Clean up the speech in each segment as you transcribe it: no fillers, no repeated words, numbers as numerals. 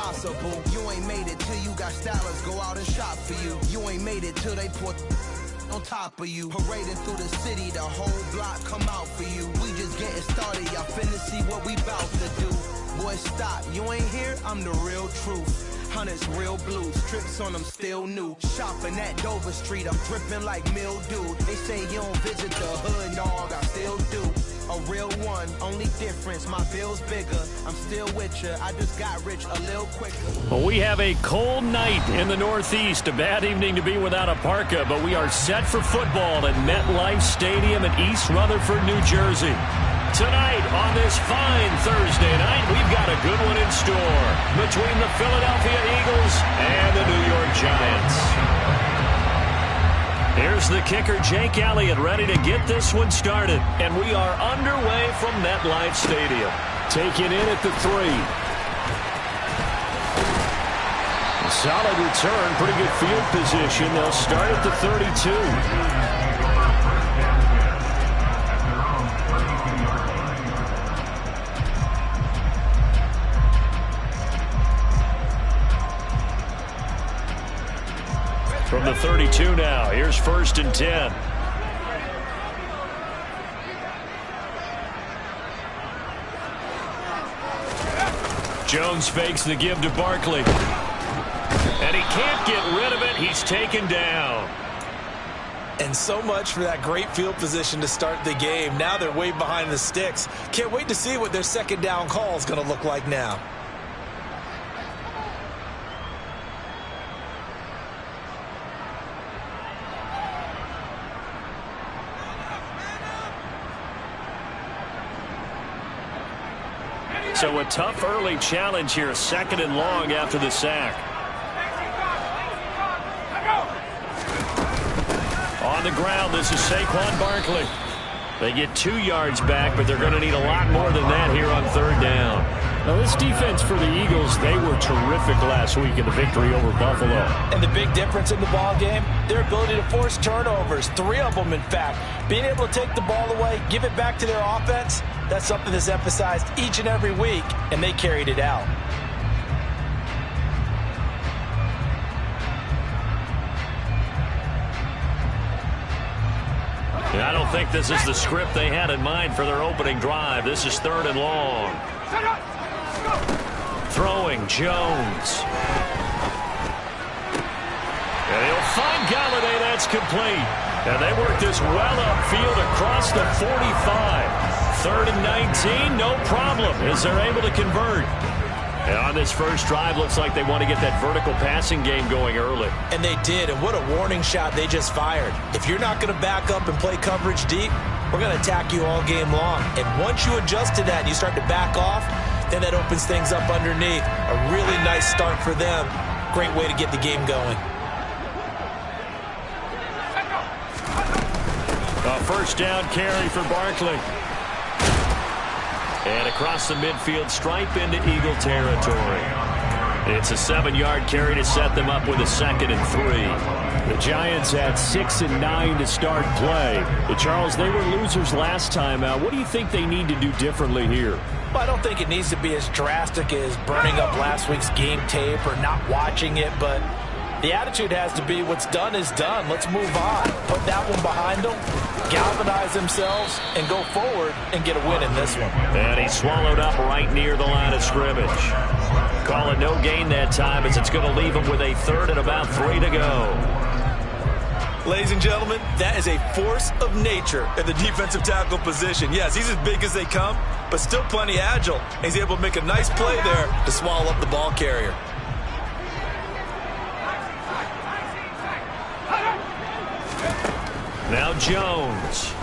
impossible. You ain't made it till you got stylists go out and shop for you. You ain't made it till they put on top of you. Parading through the city, the whole block come out for you. We just getting started, y'all finna see what we bout to do. Boy, stop, you ain't here, I'm the real truth. Hunters, real blues, strips on them still new. Shopping at Dover Street, I'm dripping like mildew. They say you don't visit the hood, dog, I still do. A real one, only difference, my bill's bigger. I'm still with you, I just got rich a little quicker. Well, we have a cold night in the Northeast. A bad evening to be without a parka, but we are set for football at MetLife Stadium in East Rutherford, New Jersey. Tonight, on this fine Thursday night, we've got a good one in store between the Philadelphia Eagles and the New York Giants. Here's the kicker, Jake Elliott, ready to get this one started. And we are underway from MetLife Stadium. Taken in at the 3. Solid return, pretty good field position. They'll start at the 32. From the 32 now, here's 1st and 10. Jones fakes the give to Barkley. And he can't get rid of it. He's taken down. And so much for that great field position to start the game. Now they're way behind the sticks. Can't wait to see what their second down call is going to look like now. So a tough early challenge here, 2nd and long after the sack. On the ground, this is Saquon Barkley. They get 2 yards back, but they're going to need a lot more than that here on 3rd down. Now, this defense for the Eagles, they were terrific last week in the victory over Buffalo. And the big difference in the ball game, their ability to force turnovers, 3 of them, in fact. Being able to take the ball away, give it back to their offense, that's something that's emphasized each and every week, and they carried it out. And I don't think this is the script they had in mind for their opening drive. This is 3rd and long. Throwing, Jones. And he'll find Galladay. That's complete. And they work this well upfield across the 45. 3rd and 19, no problem, as they're able to convert. And on this first drive, looks like they want to get that vertical passing game going early. And they did, and what a warning shot they just fired. If you're not going to back up and play coverage deep, we're going to attack you all game long. And once you adjust to that and you start to back off, then that opens things up underneath. A really nice start for them. Great way to get the game going. A 1st down carry for Barkley. And across the midfield stripe into Eagle territory. It's a 7-yard carry to set them up with a 2nd and 3. The Giants had 6 and 9 to start play. But Charles, they were losers last time out. What do you think they need to do differently here? Well, I don't think it needs to be as drastic as burning up last week's game tape or not watching it, but the attitude has to be what's done is done. Let's move on. Put that one behind them, galvanize themselves, and go forward and get a win in this one. And he swallowed up right near the line of scrimmage. Call it no gain that time, as it's going to leave him with a 3rd and about 3 to go. Ladies and gentlemen, that is a force of nature at the defensive tackle position. Yes, he's as big as they come, but still plenty agile. He's able to make a nice play there to swallow up the ball carrier. Now Jones.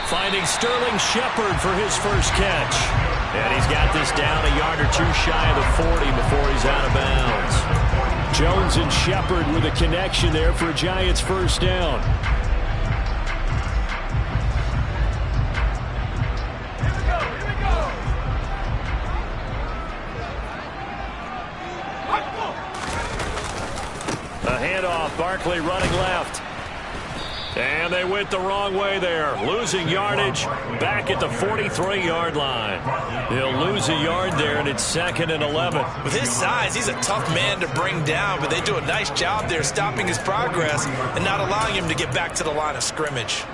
Finding Sterling Shepard for his first catch. And he's got this down a yard or 2 shy of the 40 before he's out of bounds. Jones and Shepard with a connection there for a Giants 1st down. A handoff, Barkley running left. And they went the wrong way there, losing yardage back at the 43-yard line. He'll lose a yard there, and it's 2nd and 11. With his size, he's a tough man to bring down, but they do a nice job there stopping his progress and not allowing him to get back to the line of scrimmage.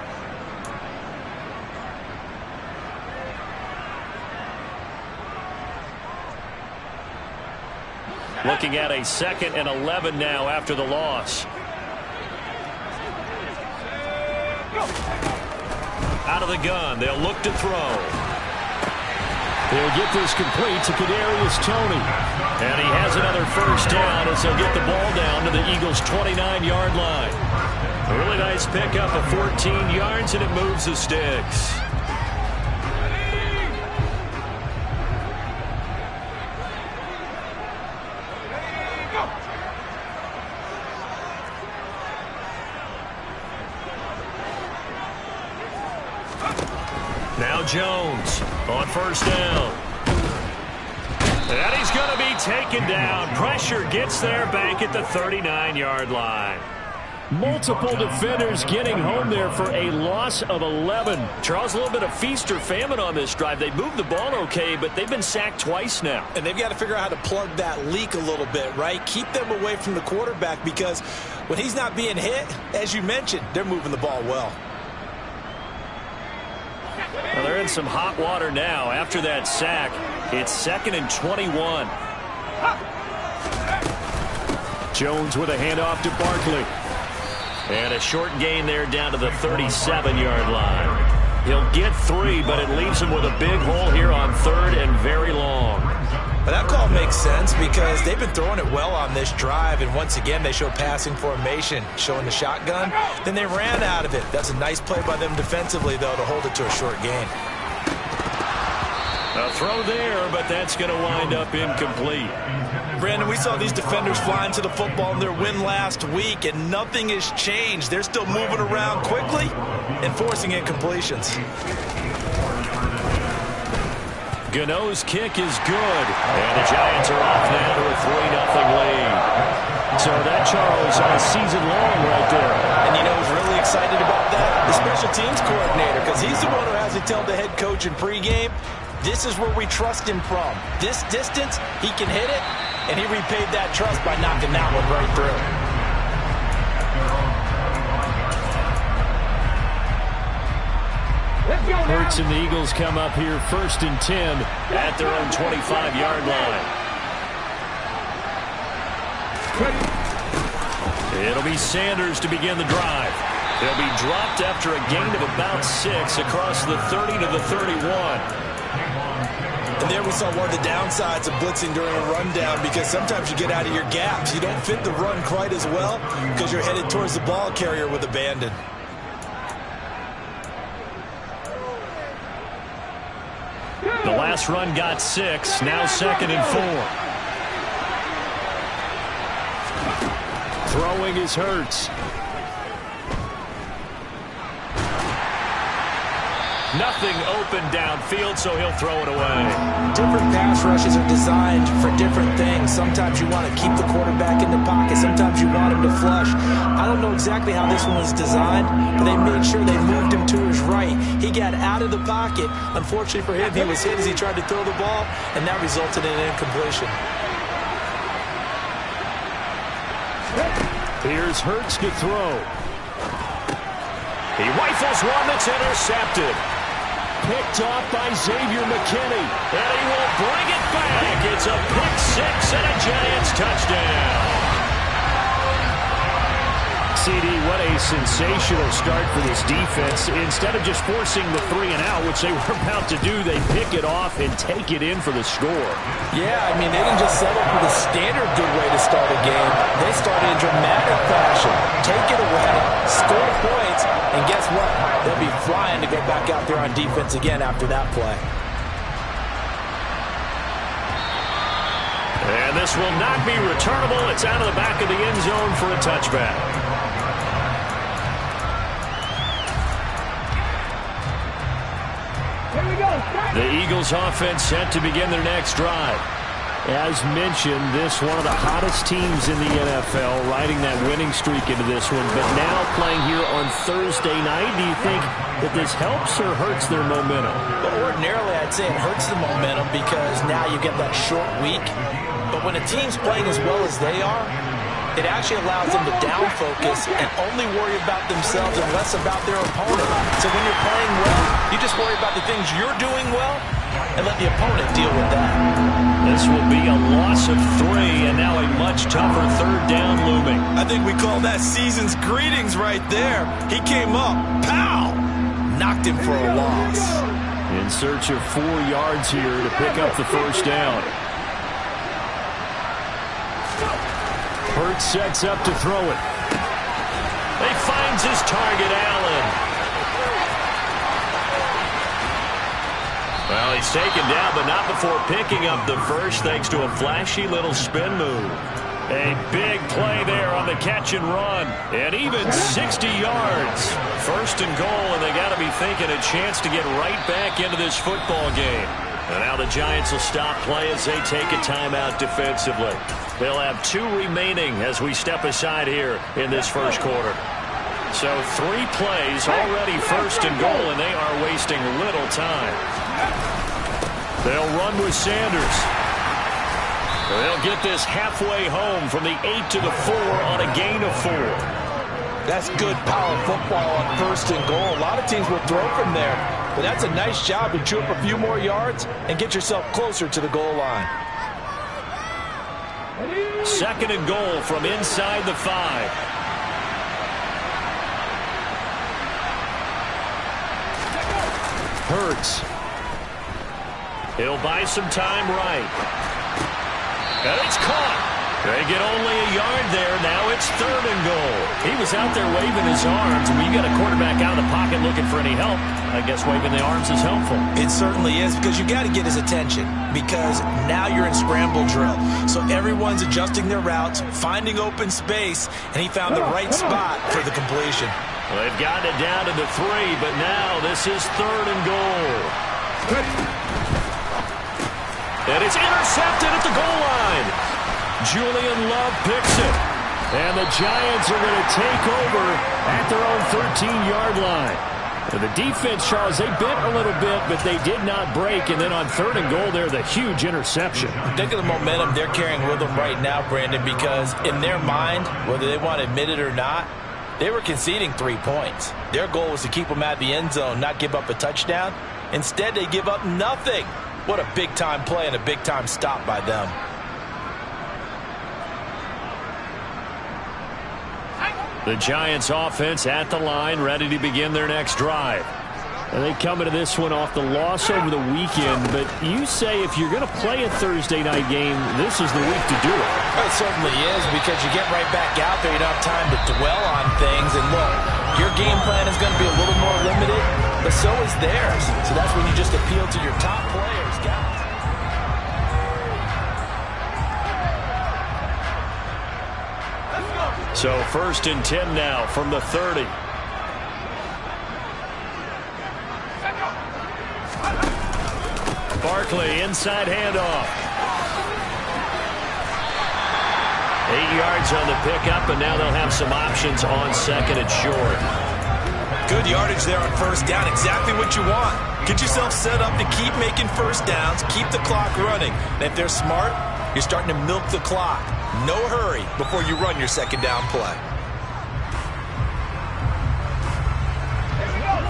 Looking at a 2nd and 11 now after the loss. Out of the gun, they'll look to throw. They'll get this complete to Kadarius Toney. And he has another first down as they'll get the ball down to the Eagles' 29-yard line. A really nice pickup of 14 yards, and it moves the sticks. Now Jones on first down. And he's going to be taken down. Pressure gets there back at the 39-yard line. Multiple defenders getting home there for a loss of 11. Charles, a little bit of feast or famine on this drive. They moved the ball okay, but they've been sacked twice now. And they've got to figure out how to plug that leak a little bit, right? Keep them away from the quarterback, because when he's not being hit, as you mentioned, they're moving the ball well. Well, they're in some hot water now. After that sack, it's 2nd and 21. Jones with a handoff to Barkley. And a short gain there down to the 37-yard line. He'll get 3, but it leaves him with a big hole here on 3rd and very long. But that call makes sense because they've been throwing it well on this drive, and once again they show passing formation, showing the shotgun. Then they ran out of it. That's a nice play by them defensively, though, to hold it to a short gain. A throw there, but that's going to wind up incomplete. Brandon, we saw these defenders flying to the football in their win last week, and nothing has changed. They're still moving around quickly and forcing incompletions. Gano's kick is good, and the Giants are off now to a 3-0 lead. So that, Charles, on a season long right there. And you know who's really excited about that? The special teams coordinator, because he's the one who has to tell the head coach in pregame, this is where we trust him from. This distance, he can hit it, and he repaid that trust by knocking that one right through. Hurts and the Eagles come up here 1st and 10 at their own 25-yard line. It'll be Sanders to begin the drive. He'll be dropped after a gain of about 6 across the 30 to the 31. And there we saw one of the downsides of blitzing during a rundown, because sometimes you get out of your gaps. You don't fit the run quite as well because you're headed towards the ball carrier with abandon. The last run got 6, now 2nd and 4. Throwing is Hurts. Nothing open downfield, so he'll throw it away. Different pass rushes are designed for different things. Sometimes you want to keep the quarterback in the pocket. Sometimes you want him to flush. I don't know exactly how this one was designed, but they made sure they moved him to his right. He got out of the pocket. Unfortunately for him, he was hit as he tried to throw the ball, and that resulted in an incompletion. Here's Hurts to throw. He rifles one that's intercepted. Picked off by Xavier McKinney. And he will bring it back. It's a pick 6 and a Giants touchdown. CD, what a sensational start for this defense. Instead of just forcing the 3-and-out, which they were about to do, they pick it off and take it in for the score. Yeah, I mean, they didn't just settle for the standard good way to start a game. They started in dramatic fashion. Take it away, score points, and guess what? They'll be flying to go back out there on defense again after that play. And this will not be returnable. It's out of the back of the end zone for a touchback. The Eagles offense set to begin their next drive. As mentioned, this one of the hottest teams in the NFL, riding that winning streak into this one, but now playing here on Thursday night. Do you think that this helps or hurts their momentum? Well, ordinarily, I'd say it hurts the momentum because now you get that short week. But when a team's playing as well as they are, it actually allows them to down focus and only worry about themselves and less about their opponent. So when you're playing well, you just worry about the things you're doing well and let the opponent deal with that. This will be a loss of 3, and now a much tougher third down looming. I think we call that season's greetings right there. He came up, pow, knocked him for a loss. In search of 4 yards here to pick up the first down. Hurts sets up to throw it. He finds his target, Allen. Well, he's taken down, but not before picking up the first, thanks to a flashy little spin move. A big play there on the catch and run, and even 60 yards. First and goal, and they got to be thinking a chance to get right back into this football game. And now the Giants will stop play as they take a timeout defensively. They'll have 2 remaining as we step aside here in this first quarter. So 3 plays, already first and goal, and they are wasting little time. They'll run with Sanders. They'll get this halfway home from the 8 to the 4 on a gain of 4. That's good power football on first and goal. A lot of teams will throw from there, but that's a nice job to chew up a few more yards and get yourself closer to the goal line. Second and goal from inside the 5. Hurts. He'll buy some time right. And it's caught. They get only a yard there. Now it's third and goal. He was out there waving his arms. When you got a quarterback out of the pocket looking for any help, I guess waving the arms is helpful. It certainly is, because you got to get his attention, because now you're in scramble drill. So everyone's adjusting their routes, finding open space, and he found the right spot for the completion. Well, they've gotten it down to the 3, but now this is third and goal. And it's intercepted at the goal line. Julian Love picks it. And the Giants are going to take over at their own 13-yard line. And the defense, Charles, they bit a little bit, but they did not break. And then on third and goal there, the huge interception. Think of the momentum they're carrying with them right now, Brandon, because in their mind, whether they want to admit it or not, they were conceding 3 points. Their goal was to keep them at the end zone, not give up a touchdown. Instead, they give up nothing. What a big-time play and a big-time stop by them. The Giants offense at the line, ready to begin their next drive. And they come into this one off the loss over the weekend, but you say if you're going to play a Thursday night game, this is the week to do it. It certainly is, because you get right back out there. You don't have time to dwell on things. And look, your game plan is going to be a little more limited, but so is theirs. So that's when you just appeal to your top players, guys. So first and 10 now from the 30. Barkley, inside handoff. 8 yards on the pickup, and now they'll have some options on second and short. Good yardage there on first down. Exactly what you want. Get yourself set up to keep making first downs, keep the clock running. And if they're smart, you're starting to milk the clock. No hurry before you run your second down play.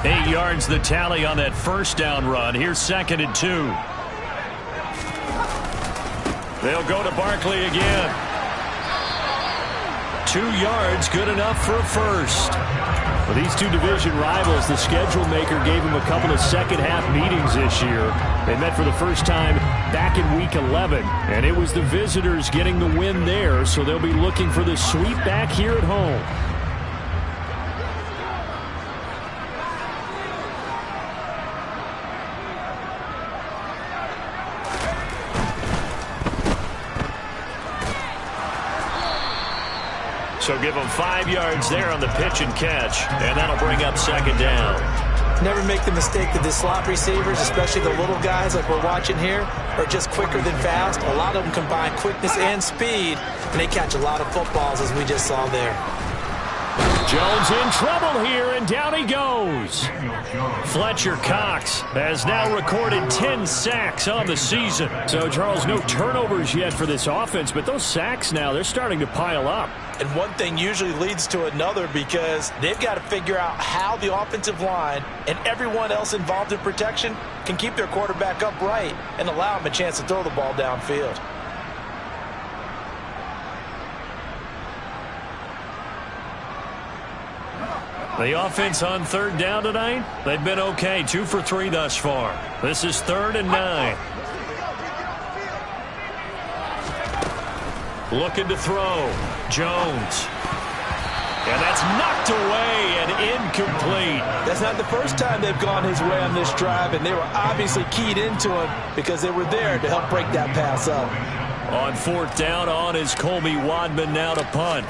8 yards the tally on that first down run. Here's second and 2. They'll go to Barkley again. 2 yards, good enough for a first. For these two division rivals, the schedule maker gave them a couple of second-half meetings this year. They met for the first time back in Week 11, and it was the visitors getting the win there, so they'll be looking for the sweep back here at home. So give them 5 yards there on the pitch and catch, and that'll bring up second down. Never make the mistake that the slot receivers, especially the little guys like we're watching here, are just quicker than fast. A lot of them combine quickness and speed, and they catch a lot of footballs, as we just saw there. Jones in trouble here, and down he goes. Fletcher Cox has now recorded 10 sacks on the season. So, Charles, no turnovers yet for this offense, but those sacks now, they're starting to pile up. And one thing usually leads to another, because they've got to figure out how the offensive line and everyone else involved in protection can keep their quarterback upright and allow him a chance to throw the ball downfield. The offense on third down tonight, they've been okay. 2 for 3 thus far. This is 3rd and 9. Looking to throw. Jones. And that's knocked away and incomplete. That's not the first time they've gone his way on this drive, and they were obviously keyed into him because they were there to help break that pass up. On 4th down, on is Colby Wadman now to punt.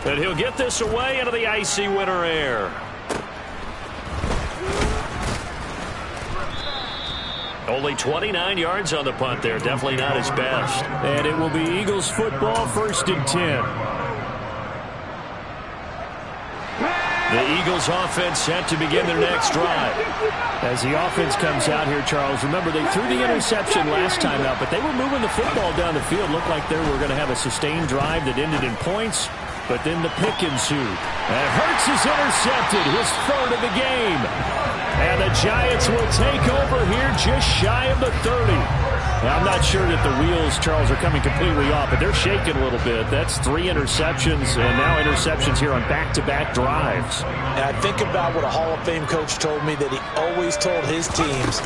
And he'll get this away into the icy winter air. Only 29 yards on the punt there. Definitely not his best. And it will be Eagles football, 1st and 10. The Eagles offense set to begin their next drive. As the offense comes out here, Charles, remember they threw the interception last time out, but they were moving the football down the field. Looked like they were going to have a sustained drive that ended in points. But then the pick ensued. And Hurts is intercepted, his 3rd of the game. And the Giants will take over here just shy of the 30. Now, I'm not sure that the wheels, Charles, are coming completely off, but they're shaking a little bit. That's 3 interceptions, and now interceptions here on back-to-back drives. And I think about what a Hall of Fame coach told me, that he always told his teams,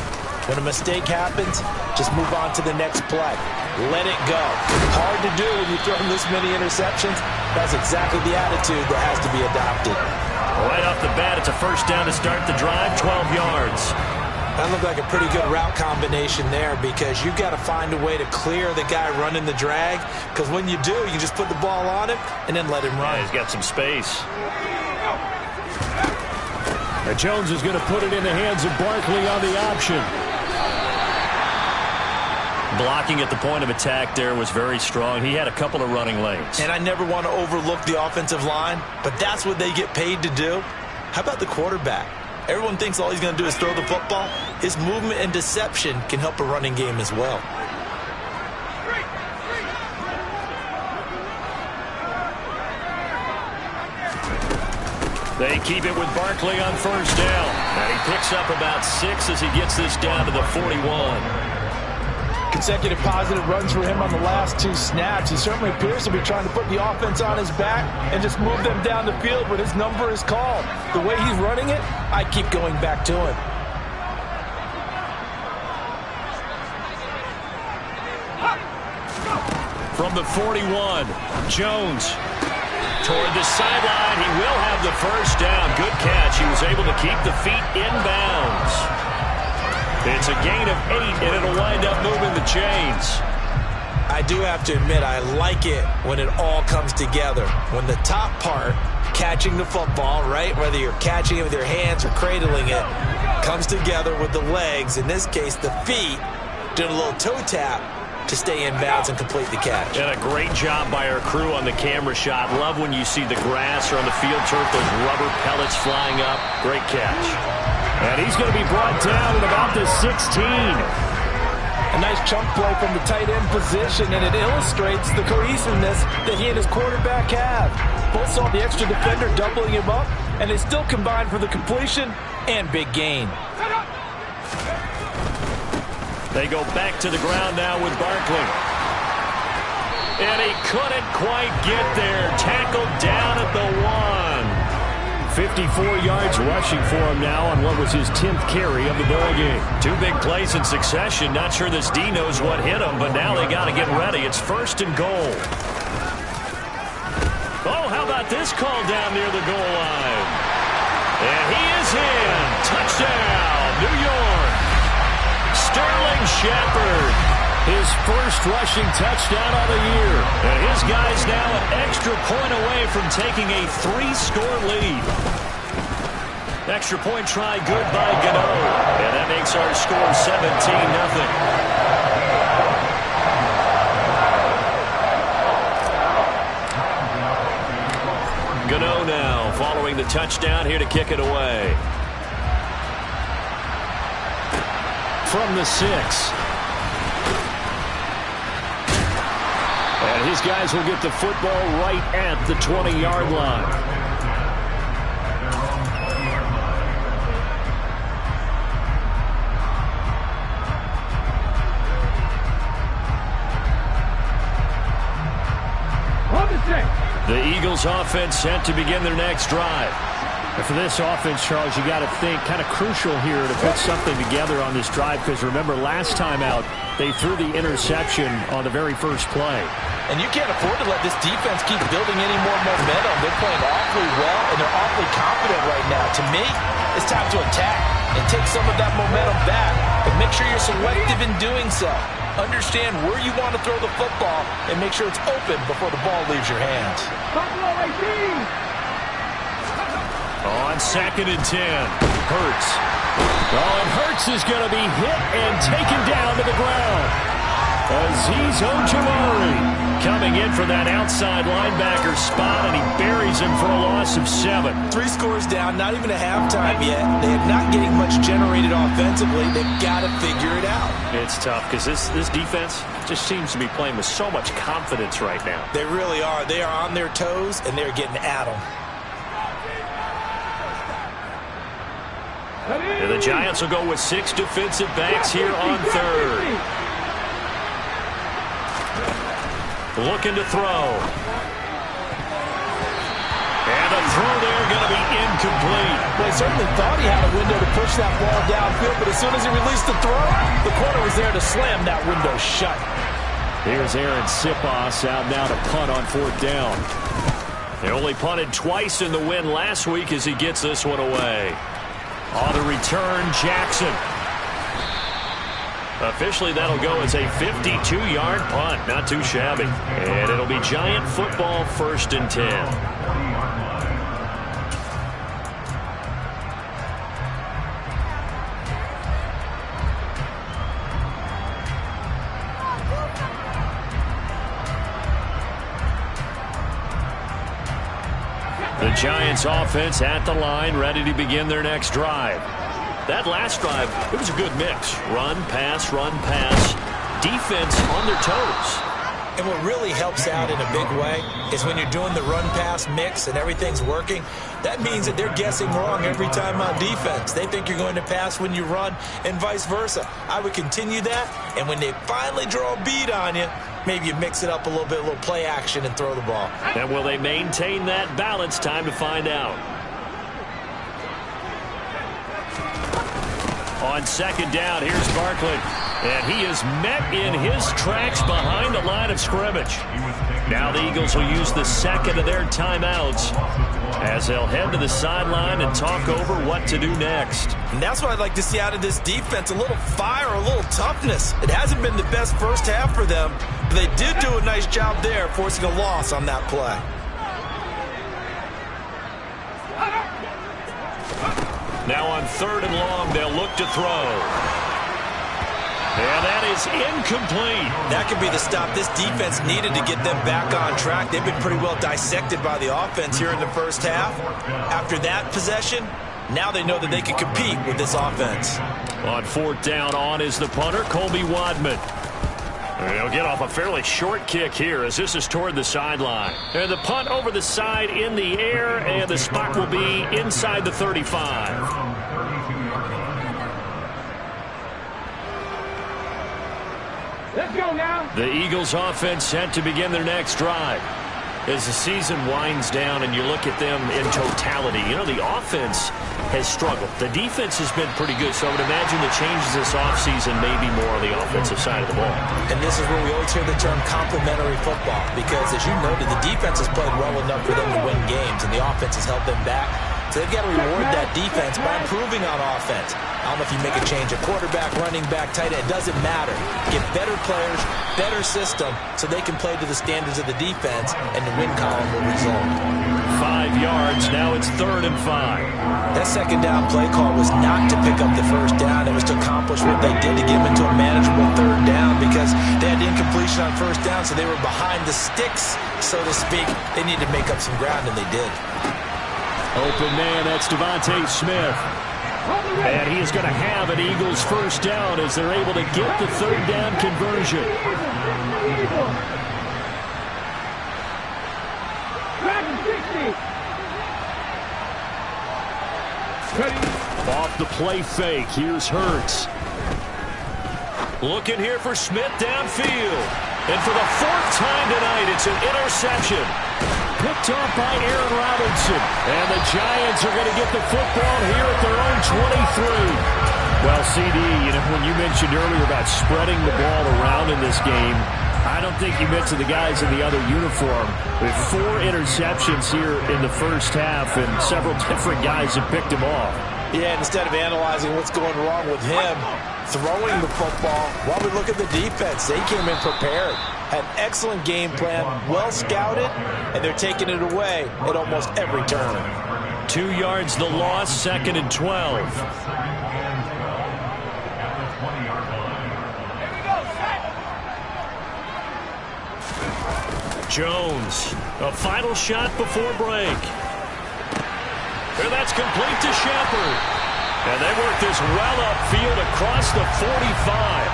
when a mistake happens, just move on to the next play. Let it go. Hard to do when you throw this many interceptions. That's exactly the attitude that has to be adopted. Right off the bat, it's a 1st down to start the drive, 12 yards. That looked like a pretty good route combination there, because you've got to find a way to clear the guy running the drag, because when you do, you just put the ball on him and then let him run. Yeah, he's got some space. Now Jones is going to put it in the hands of Barkley on the option. Blocking at the point of attack there was very strong. He had a couple of running lanes. And I never want to overlook the offensive line, but that's what they get paid to do. How about the quarterback? Everyone thinks all he's going to do is throw the football. His movement and deception can help a running game as well. They keep it with Barkley on 1st down. And he picks up about 6 as he gets this down to the 41. Consecutive positive runs for him on the last 2 snaps. He certainly appears to be trying to put the offense on his back and just move them down the field when his number is called. The way he's running it, I keep going back to him. From the 41, Jones toward the sideline. He will have the 1st down. Good catch. He was able to keep the feet in bounds. It's a gain of 8, and it'll wind up moving the chains. I do have to admit, I like it when it all comes together. When the top part, catching the football, right, whether you're catching it with your hands or cradling it, comes together with the legs, in this case the feet, doing a little toe tap to stay in bounds and complete the catch. And a great job by our crew on the camera shot. Love when you see the grass or on the field turf, those rubber pellets flying up. Great catch. And he's going to be brought down at about the 16. A nice chunk play from the tight end position, and it illustrates the cohesiveness that he and his quarterback have. Both saw the extra defender doubling him up, and they still combined for the completion and big gain. They go back to the ground now with Barkley. And he couldn't quite get there. Tackled down at the 1. 54 yards rushing for him now on what was his 10th carry of the ball game. 2 big plays in succession. Not sure this D knows what hit him, but now they got to get ready. It's 1st and goal. Oh, how about this call down near the goal line? And he is in. Touchdown, New York. Sterling Shepard. His 1st rushing touchdown of the year. And his guys now an extra point away from taking a 3-score lead. Extra point try good by Gano. And that makes our score 17-0. Gano now following the touchdown here to kick it away. From the 6. And his guys will get the football right at the 20-yard line. The Eagles offense set to begin their next drive. And for this offense, Charles, you got to think kind of crucial here to put something together on this drive, because remember last time out they threw the interception on the very first play. And you can't afford to let this defense keep building any more momentum. They're playing awfully well, and they're awfully confident right now. To me, it's time to attack and take some of that momentum back, but make sure you're selective in doing so. Understand where you want to throw the football and make sure it's open before the ball leaves your hands. On 2nd and 10, Hurts. Oh, and Hurts is going to be hit and taken down to the ground. Azeez Ojulari coming in for that outside linebacker spot, and he buries him for a loss of 7. 3 scores down, not even a halftime yet. They are not getting much generated offensively. They've got to figure it out. It's tough because this defense just seems to be playing with so much confidence right now. They really are. They are on their toes, and they're getting at them. And the Giants will go with 6 defensive backs here on 3rd. Looking to throw. And a throw there going to be incomplete. Well, he certainly thought he had a window to push that ball downfield, but as soon as he released the throw, the corner was there to slam that window shut. Here's Aaron Sipos out now to punt on 4th down. They only punted twice in the win last week as he gets this one away. On the return, Jackson. Officially, that'll go as a 52-yard punt. Not too shabby. And it'll be Giant football 1st and 10. The Giants offense at the line, ready to begin their next drive. That last drive, it was a good mix. Run, pass, defense on their toes. And what really helps out in a big way is when you're doing the run-pass mix and everything's working, that means that they're guessing wrong every time on defense. They think you're going to pass when you run and vice versa. I would continue that, and when they finally draw a bead on you, maybe you mix it up a little bit, a little play action, and throw the ball. And will they maintain that balance? Time to find out. On 2nd down, here's Barkley. And he is met in his tracks behind the line of scrimmage. Now the Eagles will use the 2nd of their timeouts as they'll head to the sideline and talk over what to do next. And that's what I'd like to see out of this defense, a little fire, a little toughness. It hasn't been the best first half for them, but they did do a nice job there, forcing a loss on that play. Now on 3rd and long, they'll look to throw. And that is incomplete. That could be the stop this defense needed to get them back on track. They've been pretty well dissected by the offense here in the first half. After that possession, now they know that they can compete with this offense. On 4th down, on is the punter, Colby Wadman. They'll get off a fairly short kick here as this is toward the sideline. And the punt over the side in the air, and the spot will be inside the 35. Let's go now. The Eagles offense set to begin their next drive. As the season winds down and you look at them in totality, you know, the offense has struggled. The defense has been pretty good, so I would imagine the changes this offseason may be more on the offensive side of the ball. And this is where we always hear the term complementary football, because as you noted, the defense has played well enough for them to win games, and the offense has held them back. So they've got to reward that defense by improving on offense. I don't know if you make a change, a quarterback, running back, tight end, it doesn't matter. Get better players, better system, so they can play to the standards of the defense, and the win column will result. 5 yards, now it's 3rd and 5. That second down play call was not to pick up the first down. It was to accomplish what they did to get them into a manageable 3rd down because they had incompletion on first down, so they were behind the sticks, so to speak. They needed to make up some ground, and they did. Open man, that's Devontae Smith. And he is going to have an Eagles first down as they're able to get the 3rd down conversion. Off the play fake, here's Hurts. Looking here for Smith downfield. And for the 4th time tonight, it's an interception. Picked off by Aaron Robinson. And the Giants are going to get the football here at their own 23. Well, CD, when you mentioned earlier about spreading the ball around in this game, I don't think you mentioned the guys in the other uniform. With 4 interceptions here in the first half, and several different guys have picked him off. Yeah, instead of analyzing what's going wrong with him, throwing the football, while we look at the defense, they came in prepared. Had excellent game plan, well scouted, and they're taking it away at almost every turn. 2 yards the loss, 2nd and 12. Jones, a final shot before break. And that's complete to Shepard. And they work this well upfield across the 45.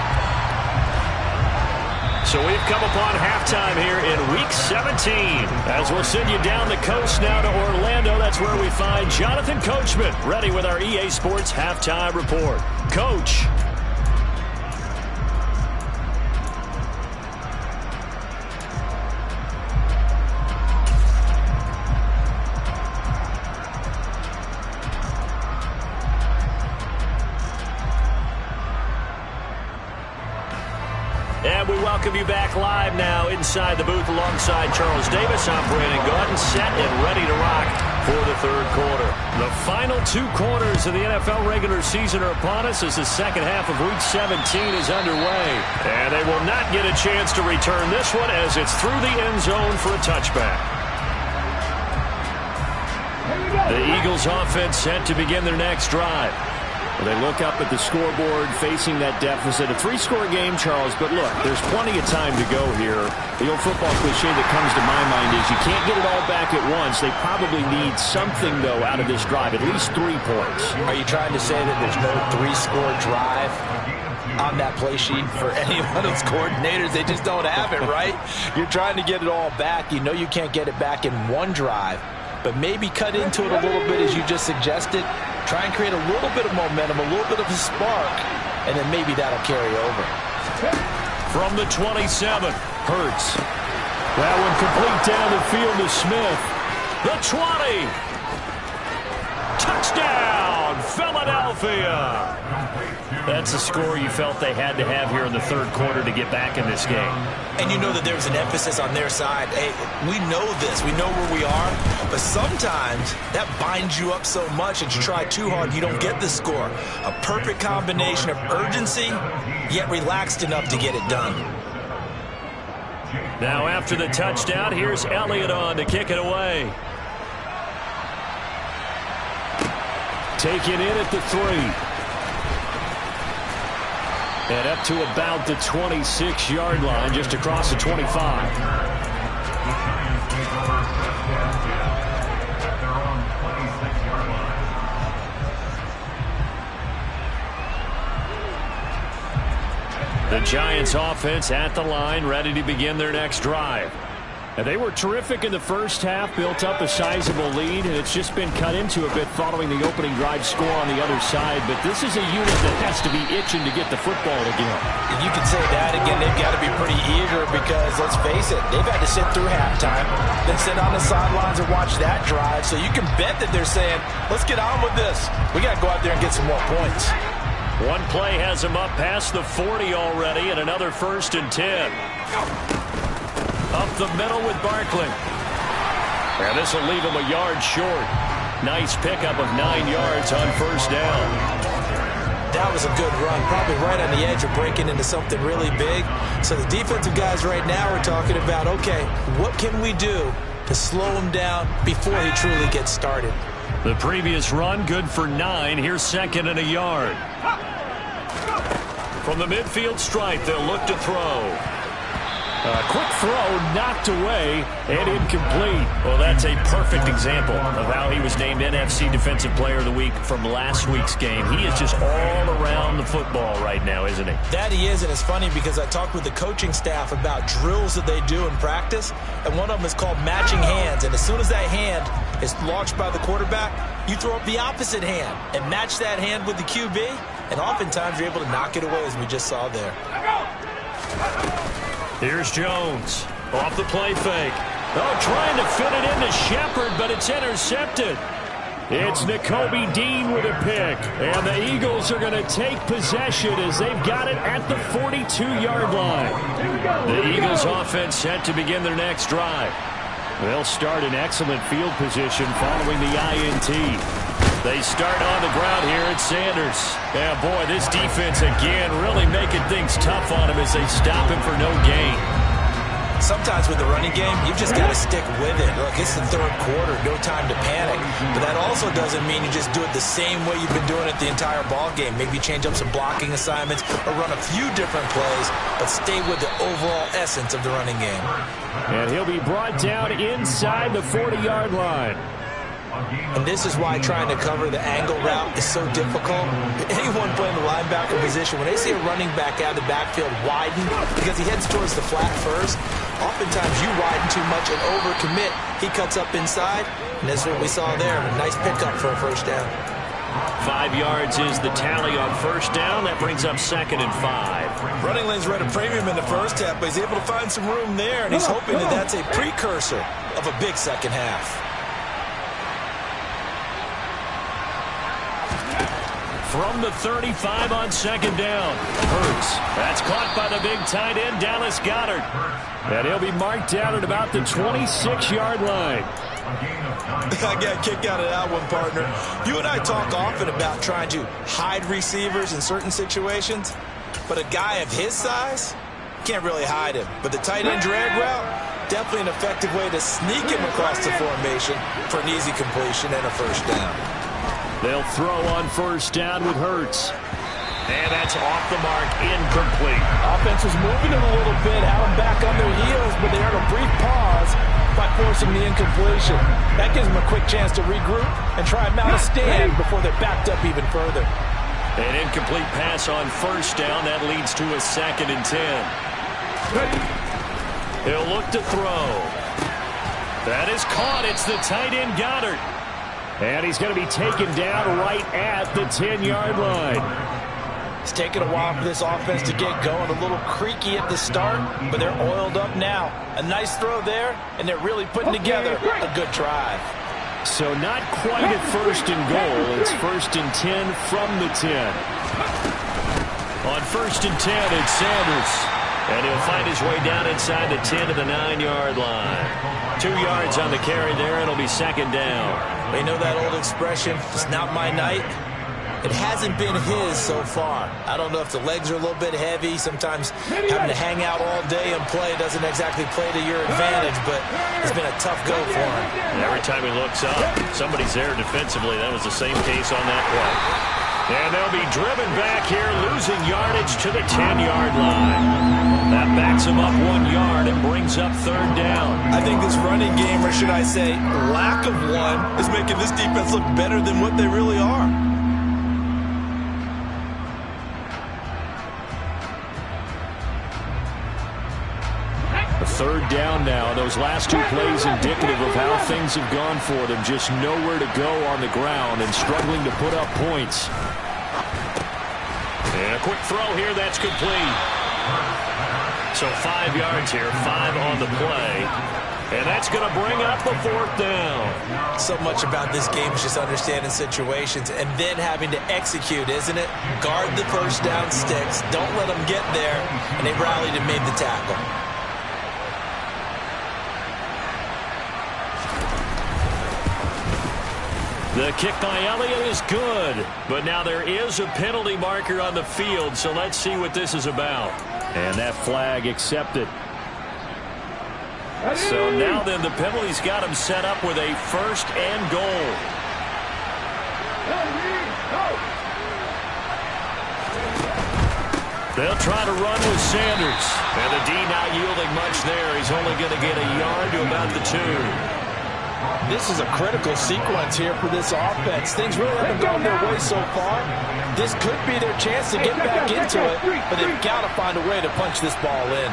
So we've come upon halftime here in Week 17. As we'll send you down the coast now to Orlando, that's where we find Jonathan Coachman, ready with our EA Sports Halftime Report. Coach. And we welcome you back live now inside the booth alongside Charles Davis. I'm Brandon Gaudin, set and ready to rock for the 3rd quarter. The final 2 quarters of the NFL regular season are upon us as the second half of Week 17 is underway. And they will not get a chance to return this one as it's through the end zone for a touchback. The Eagles offense set to begin their next drive. They look up at the scoreboard facing that deficit. A 3-score game, Charles, but look, there's plenty of time to go here. The old football cliche that comes to my mind is you can't get it all back at once. They probably need something, though, out of this drive, at least 3 points. Are you trying to say that there's no 3-score drive on that play sheet for any one of those coordinators? They just don't have it, right? You're trying to get it all back. You know you can't get it back in one drive, but maybe cut into it a little bit as you just suggested. Try and create a little bit of momentum, a little bit of a spark, and then maybe that'll carry over. From the 27, Hurts. That one complete down the field to Smith. The 20. Touchdown, Philadelphia. That's a score you felt they had to have here in the 3rd quarter to get back in this game. And you know that there's an emphasis on their side. Hey, we know this. We know where we are. But sometimes that binds you up so much that you try too hard, you don't get the score. A perfect combination of urgency, yet relaxed enough to get it done. Now after the touchdown, here's Elliott on to kick it away. Taken in at the 3. And up to about the 26-yard line, just across the 25. The Giants offense at the line, ready to begin their next drive. And they were terrific in the first half, built up a sizable lead, and it's just been cut into a bit following the opening drive score on the other side. But this is a unit that has to be itching to get the football again. And you can say that again. They've got to be pretty eager because, let's face it, they've had to sit through halftime, then sit on the sidelines and watch that drive. So you can bet that they're saying, let's get on with this. We got to go out there and get some more points. One play has them up past the 40 already, and another 1st and 10. Up the middle with Barkley. And this will leave him a yard short. Nice pickup of 9 yards on first down. That was a good run, probably right on the edge of breaking into something really big. So the defensive guys right now are talking about, okay, what can we do to slow him down before he truly gets started? The previous run, good for 9. Here's second and a yard. From the midfield stripe, they'll look to throw. A quick throw knocked away and incomplete. Well, that's a perfect example of how he was named NFC Defensive Player of the Week from last week's game. He is just all around the football right now, isn't he? That he is, and it's funny because I talked with the coaching staff about drills that they do in practice, and one of them is called matching hands. And as soon as that hand is launched by the quarterback, you throw up the opposite hand and match that hand with the QB, and oftentimes you're able to knock it away, as we just saw there. Here's Jones off the play fake. Oh, trying to fit it into Shepard, but it's intercepted. It's Nakobe Dean with a pick, and the Eagles are going to take possession as they've got it at the 42-yard line. The Eagles offense set to begin their next drive. They'll start in excellent field position following the INT. They start on the ground here at Sanders. Yeah, boy, this defense again really making things tough on him as they stop him for no gain. Sometimes with the running game, you've just got to stick with it. Look, it's the third quarter, no time to panic. But that also doesn't mean you just do it the same way you've been doing it the entire ball game. Maybe change up some blocking assignments or run a few different plays, but stay with the overall essence of the running game. And he'll be brought down inside the 40-yard line. And this is why trying to cover the angle route is so difficult. Anyone playing the linebacker position, when they see a running back out of the backfield widen because he heads towards the flat first, oftentimes you widen too much and overcommit. He cuts up inside, and that's what we saw there. A nice pickup for a first down. 5 yards is the tally on first down. That brings up second and 5. Running lanes read a premium in the first half, but he's able to find some room there, and he's hoping that that's a precursor of a big second half. From the 35 on second down. Hurts. That's caught by the big tight end, Dallas Goedert. And he'll be marked down at about the 26-yard line. I got a kick out of that one, partner. You and I talk often about trying to hide receivers in certain situations, but a guy of his size can't really hide him. But the tight end drag route, definitely an effective way to sneak him across the formation for an easy completion and a first down. They'll throw on first down with Hurts. And that's off the mark, incomplete. Offense was moving it a little bit, had them back on their heels, but they earned a brief pause by forcing the incompletion. That gives them a quick chance to regroup and try and mount a stand before they're backed up even further. An incomplete pass on first down. That leads to a second and 10. He'll look to throw. That is caught. It's the tight end, Goddard. And he's going to be taken down right at the 10-yard line. It's taken a while for this offense to get going. A little creaky at the start, but they're oiled up now. A nice throw there, and they're really putting together a good drive. So not quite at first and goal. It's first and 10 from the 10. On first and 10, it's Sanders. And he'll find his way down inside the 10 to the 9-yard line. 2 yards on the carry there. It'll be second down. They know that old expression, it's not my night. It hasn't been his so far. I don't know if the legs are a little bit heavy. Sometimes having to hang out all day and play doesn't exactly play to your advantage, but it's been a tough go for him. Every time he looks up, somebody's there defensively. That was the same case on that play. And they'll be driven back here, losing yardage to the 10-yard line. That backs him up 1 yard and brings up third down. I think this running game, or should I say lack of one, is making this defense look better than what they really are. A third down now. Those last 2 plays indicative of how things have gone for them. Just nowhere to go on the ground and struggling to put up points. And a quick throw here. That's complete. So 5 yards here, 5 on the play. And that's going to bring up the fourth down. So much about this game is just understanding situations and then having to execute, isn't it? Guard the first down sticks. Don't let them get there. And they rallied and made the tackle. The kick by Elliott is good, but now there is a penalty marker on the field, so let's see what this is about. And that flag accepted. So now then the penalty's got him set up with a 1st and goal. They'll try to run with Sanders. And the D not yielding much there. He's only going to get a yard to about the 2. This is a critical sequence here for this offense. Things really haven't gone their way so far. This could be their chance to get back into it, but they've got to find a way to punch this ball in.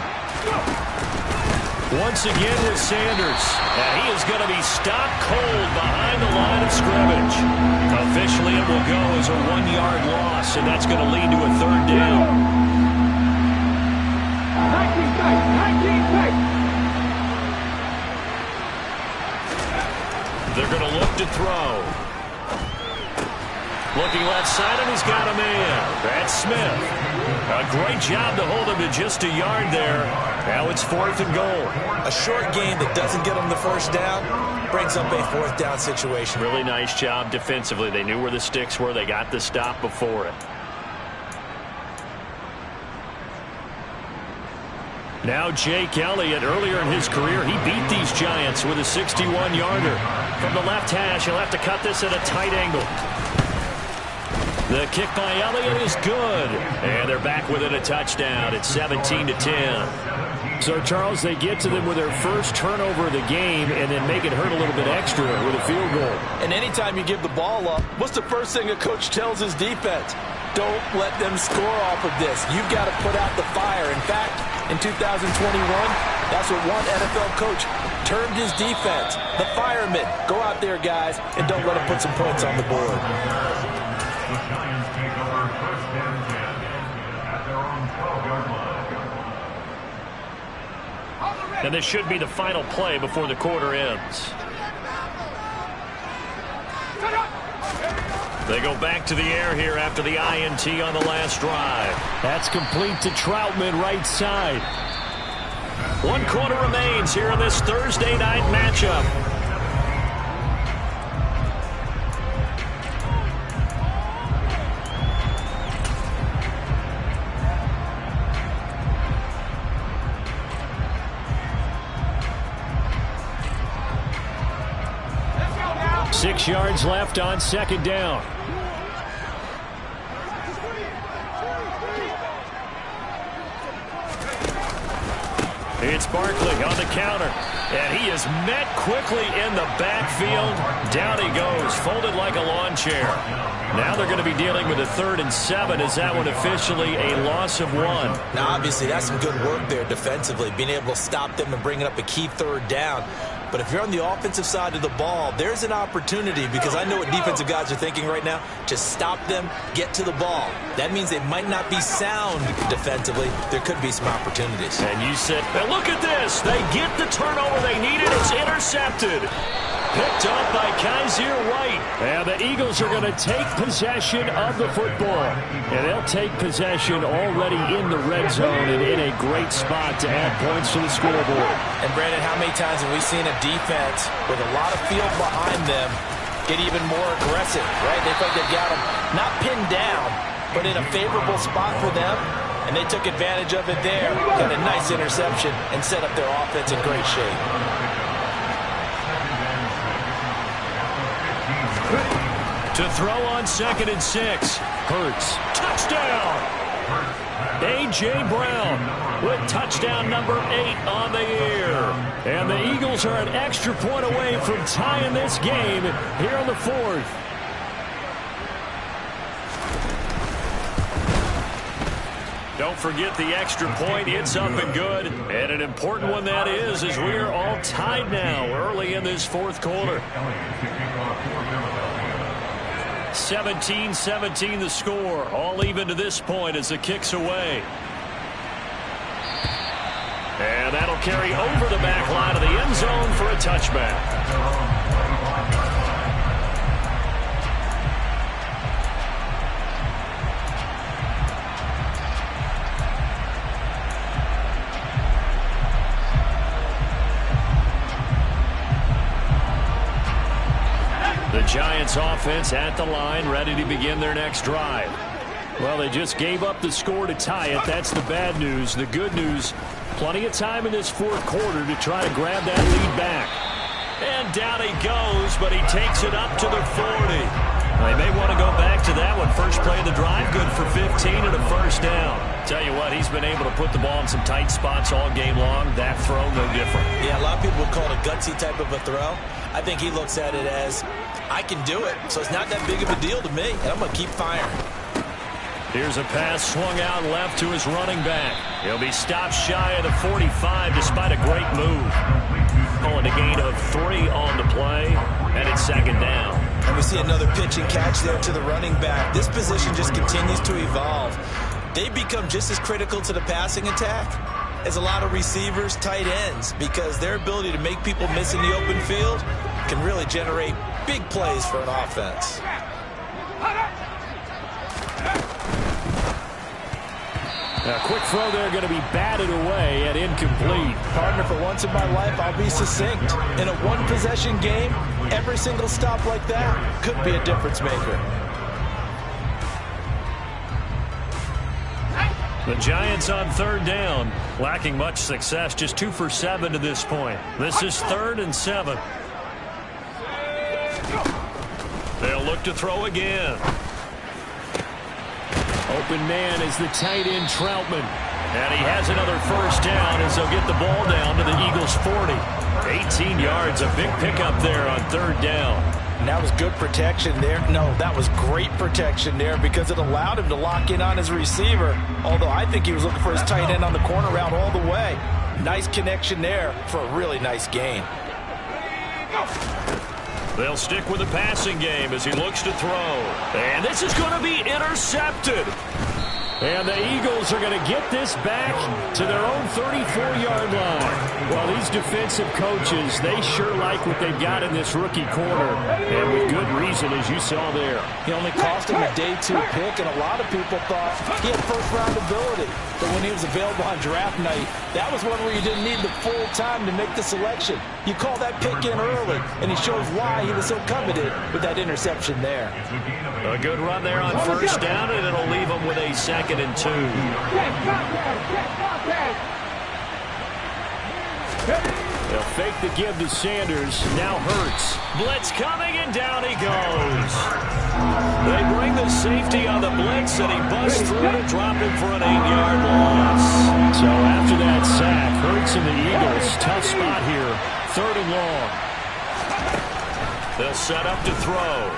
Once again with Sanders. And he is going to be stopped cold behind the line of scrimmage. Officially it will go as a 1-yard loss, and that's going to lead to a 3rd down. 19 tight. They're going to look to throw. Looking left side, and he's got a man. That's Smith. A great job to hold him to just a yard there. Now it's 4th and goal. A short game that doesn't get them the 1st down brings up a 4th down situation. Really nice job defensively. They knew where the sticks were. They got the stop before it. Now Jake Elliott, earlier in his career, he beat these Giants with a 61-yarder. From the left hash, he'll have to cut this at a tight angle. The kick by Elliott is good. And they're back within a touchdown. It's 17-10. So, Charles, they get to them with their first turnover of the game and then make it hurt a little bit extra with a field goal. And anytime you give the ball up, what's the first thing a coach tells his defense? Don't let them score off of this. You've got to put out the fire. In fact, in 2021, that's what one NFL coach termed his defense. The firemen. Go out there, guys, and don't let them put some points on the board. And this should be the final play before the quarter ends. They go back to the air here after the INT on the last drive. That's complete to Troutman, right side. 1 quarter remains here in this Thursday night matchup. Let's go now. 6 yards left on 2nd down. It's Barkley on the counter. And he is met quickly in the backfield. Down he goes, folded like a lawn chair. Now they're going to be dealing with a 3rd and 7. Is that one officially a loss of 1? Now, obviously, that's some good work there defensively, being able to stop them and bringing up a key 3rd down. But if you're on the offensive side of the ball, there's an opportunity, because I know what defensive guys are thinking right now. Just stop them, get to the ball. That means they might not be sound defensively. There could be some opportunities. And you said, and look at this. They get the turnover they needed. It's intercepted. Picked up by Kaiser White. And the Eagles are going to take possession of the football. And they'll take possession already in the red zone and in a great spot to add points to the scoreboard. And, Brandon, how many times have we seen a defense with a lot of field behind them get even more aggressive, right? They feel like they've got them not pinned down, but in a favorable spot for them. And they took advantage of it there. Got a nice interception and set up their offense in great shape. To throw on 2nd and 6. Hurts. Touchdown! A.J. Brown with touchdown number 8 on the year. And the Eagles are an extra point away from tying this game here on the 4th. Don't forget the extra point. It's up and good. And an important one that is, as we are all tied now early in this 4th quarter. 17-17 the score. All even to this point as the kick's away. And that'll carry over the back line of the end zone for a touchback. The Giants offense at the line, ready to begin their next drive. Well, they just gave up the score to tie it. That's the bad news. The good news, plenty of time in this fourth quarter to try to grab that lead back. And down he goes, but he takes it up to the 40. They may want to go back to that one. First play of the drive, good for 15 and a first down. Tell you what, he's been able to put the ball in some tight spots all game long. That throw, no different. Yeah, a lot of people would call it a gutsy type of a throw. I think he looks at it as, I can do it, so it's not that big of a deal to me, and I'm going to keep firing. Here's a pass swung out left to his running back. He'll be stopped shy of the 45 despite a great move. Calling a gain of 3 on the play, and it's second down. And we see another pitch and catch there to the running back. This position just continues to evolve. They become just as critical to the passing attack as a lot of receivers, tight ends, because their ability to make people miss in the open field can really generate big plays for an offense. A quick throw there going to be batted away and incomplete. Partner, for once in my life, I'll be succinct. In a one-possession game, every single stop like that could be a difference maker. The Giants on third down, lacking much success, just 2 for 7 to this point. This is 3rd and 7. They'll look to throw again. Open man is the tight end Troutman. And he has another first down as they'll get the ball down to the Eagles' 40. 18 yards, a big pickup there on third down. And that was good protection there. No, that was great protection there because it allowed him to lock in on his receiver. Although I think he was looking for his tight end on the corner route all the way. Nice connection there for a really nice gain. They'll stick with the passing game as he looks to throw. And this is going to be intercepted. And the Eagles are going to get this back to their own 34-yard line. Well, these defensive coaches, they sure like what they've got in this rookie corner. And with good reason, as you saw there. He only cost him a day 2 pick, and a lot of people thought he had first-round ability. But when he was available on draft night, that was one where you didn't need the full time to make the selection. You call that pick in early, and he shows why he was so coveted with that interception there. A good run there on first down, and it'll leave him with a 2nd and 2. They'll fake the give to Sanders. Now Hurts. Blitz coming, and down he goes. They bring the safety on the blitz, and he busts through to drop him for an 8-yard loss. So after that sack, Hurts and the Eagles, tough spot here. 3rd and long. They'll set up to throw.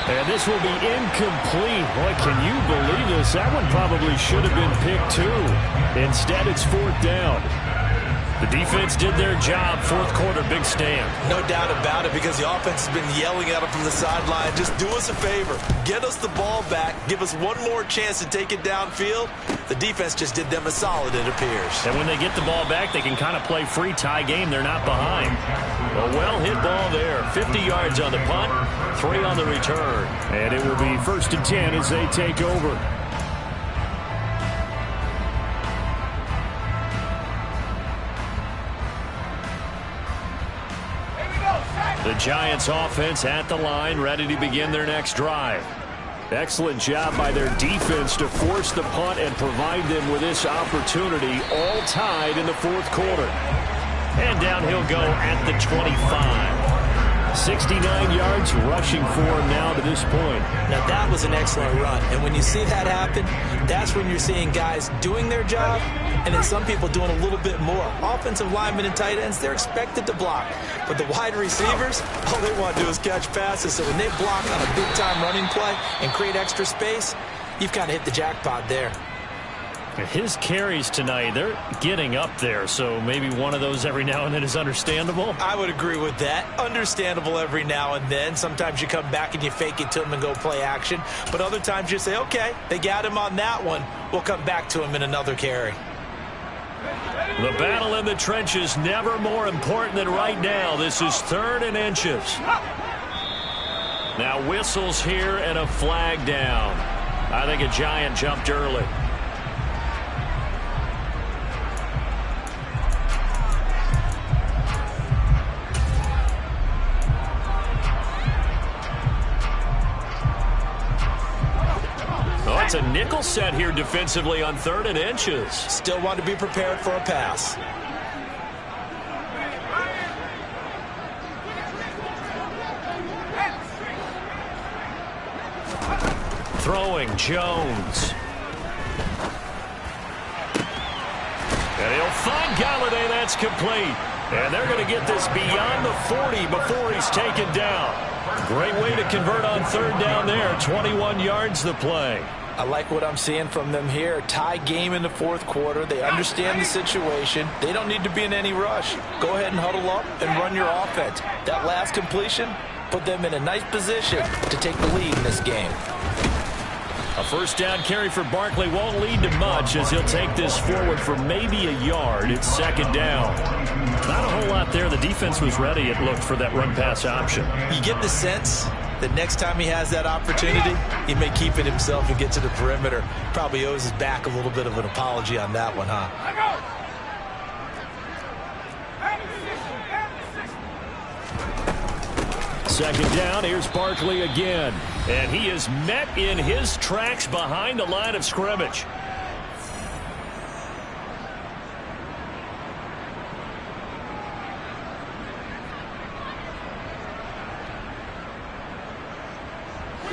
And this will be incomplete. Boy, can you believe this? That one probably should have been picked too. Instead, it's 4th down. The defense did their job. 4th quarter, big stand. No doubt about it, because the offense has been yelling at him from the sideline. Just do us a favor. Get us the ball back. Give us one more chance to take it downfield. The defense just did them a solid, it appears. And when they get the ball back, they can kind of play free tie game. They're not behind. A well-hit ball there. 50 yards on the punt, 3 on the return. And it will be 1st and 10 as they take over. The Giants offense at the line, ready to begin their next drive. Excellent job by their defense to force the punt and provide them with this opportunity, all tied in the 4th quarter. And down he'll go at the 25. 69 yards rushing for him now to this point. Now that was an excellent run, and when you see that happen, that's when you're seeing guys doing their job, and then some people doing a little bit more. Offensive linemen and tight ends, they're expected to block, but the wide receivers, all they want to do is catch passes. So when they block on a big-time running play and create extra space, you've kind of hit the jackpot there. His carries tonight, they're getting up there, so maybe one of those every now and then is understandable. I would agree with that. Understandable every now and then. Sometimes you come back and you fake it to him and go play action. But other times you say, okay, they got him on that one. We'll come back to him in another carry. The battle in the trenches never more important than right now. This is 3rd and inches. Now whistles here and a flag down. I think a Giant jumped early. It's a nickel set here defensively on 3rd and inches. Still want to be prepared for a pass. Throwing Jones. And he'll find Galladay. That's complete. And they're going to get this beyond the 40 before he's taken down. Great way to convert on 3rd down there. 21 yards the play. I like what I'm seeing from them here. Tie game in the 4th quarter. They understand the situation. They don't need to be in any rush. Go ahead and huddle up and run your offense. That last completion put them in a nice position to take the lead in this game. A 1st down carry for Barkley won't lead to much as he'll take this forward for maybe a yard. It's 2nd down. Not a whole lot there. The defense was ready, it looked, for that run-pass option. You get the sense that next time he has that opportunity, he may keep it himself and get to the perimeter. Probably owes his back a little bit of an apology on that one, huh? 2nd down, here's Barkley again. And he is met in his tracks behind the line of scrimmage.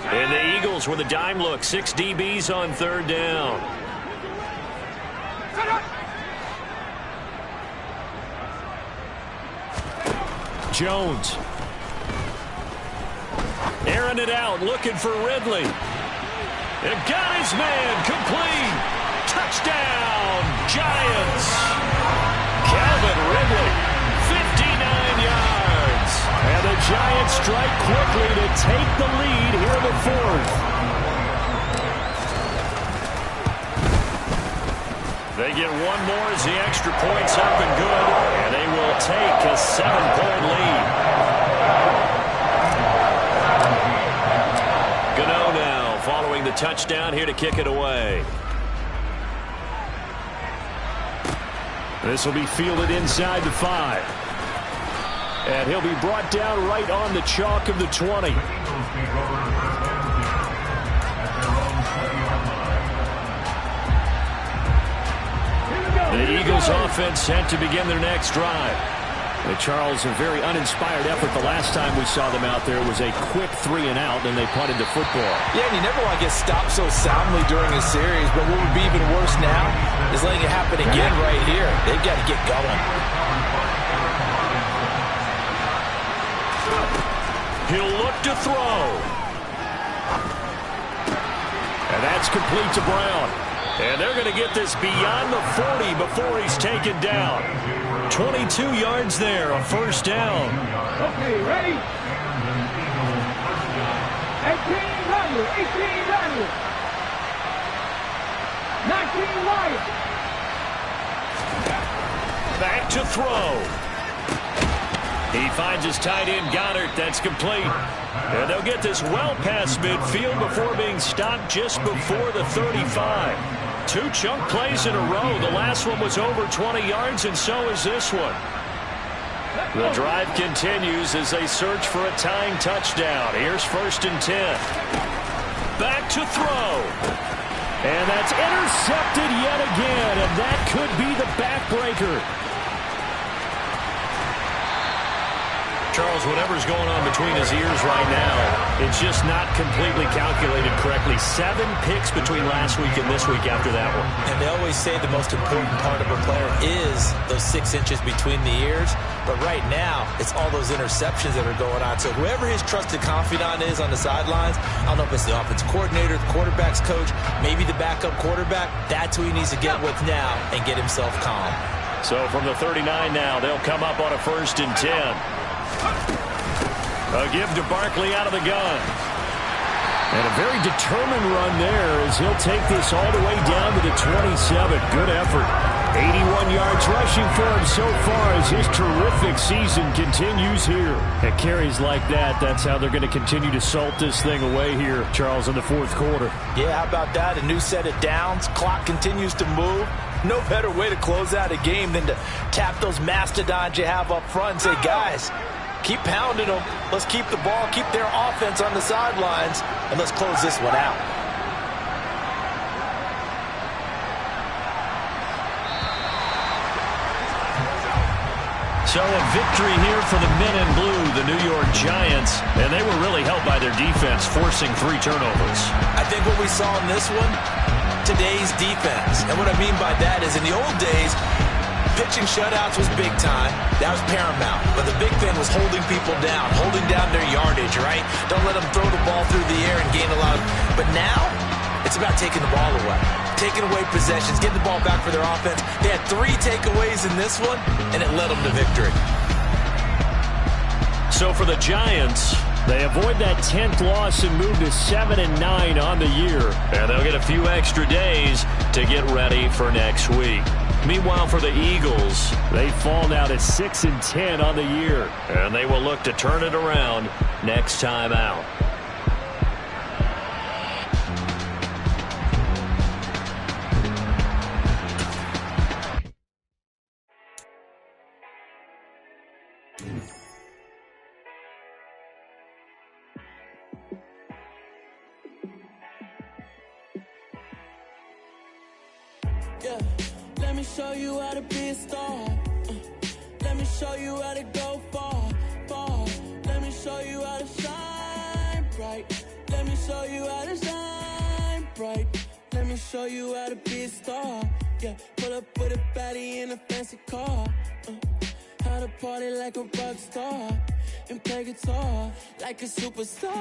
And the Eagles with a dime look. 6 DBs on 3rd down. Jones. Airing it out, looking for Ridley. And got his man, complete. Touchdown, Giants. Calvin Ridley, 59 yards. And the Giants strike quickly to take the lead here in the 4th. They get one more as the extra point's up and good. And they will take a 7-point lead. Gano now following the touchdown here to kick it away. This will be fielded inside the 5. And he'll be brought down right on the chalk of the 20. The Eagles offense set to begin their next drive. Charles, a very uninspired effort the last time we saw them out there. It was a quick 3 and out, and they punted the football. Yeah, and you never want to get stopped so soundly during a series, but what would be even worse now is letting it happen again right here. They've got to get going. He'll look to throw. And that's complete to Brown. And they're going to get this beyond the 40 before he's taken down. 22 yards there, a 1st down. Okay, ready? 18 under, 18 under. 19 wide. Back to throw. He finds his tight end, Goddard. That's complete. And they'll get this well past midfield before being stopped just before the 35. 2 chunk plays in a row. The last one was over 20 yards, and so is this one. The drive continues as they search for a tying touchdown. Here's 1st and 10. Back to throw. And that's intercepted yet again, and that could be the backbreaker. Charles, whatever's going on between his ears right now, it's just not completely calculated correctly. 7 picks between last week and this week after that one. And they always say the most important part of a player is those 6 inches between the ears. But right now, it's all those interceptions that are going on. So whoever his trusted confidant is on the sidelines, I don't know if it's the offensive coordinator, the quarterback's coach, maybe the backup quarterback, that's who he needs to get with now and get himself calm. So from the 39 now, they'll come up on a 1st and 10. A give to Barkley out of the gun. And a very determined run there as he'll take this all the way down to the 27. Good effort. 81 yards rushing for him so far as his terrific season continues here. At carries like that, that's how they're going to continue to salt this thing away here, Charles, in the 4th quarter. Yeah, how about that? A new set of downs. Clock continues to move. No better way to close out a game than to tap those mastodons you have up front and say, guys, keep pounding them. Let's keep the ball, keep their offense on the sidelines, and let's close this one out. So a victory here for the men in blue, the New York Giants, and they were really helped by their defense, forcing 3 turnovers. I think what we saw in this one, today's defense. And what I mean by that is in the old days, pitching shutouts was big time. That was paramount. But the big thing was holding people down, holding down their yardage, right? Don't let them throw the ball through the air and gain a lot of... But now, it's about taking the ball away. Taking away possessions, getting the ball back for their offense. They had 3 takeaways in this one, and it led them to victory. So for the Giants, they avoid that 10th loss and move to 7-9 on the year. And they'll get a few extra days to get ready for next week. Meanwhile, for the Eagles, they fall now to 6-10 on the year. And they will look to turn it around next time out. Yeah, let me show you how to be a star. Let me show you how to go far, far. Let me show you how to shine bright. Let me show you how to shine bright. Let me show you how to be a star. Yeah, pull up with a baddie in a fancy car. How to party like a rock star and play guitar like a superstar.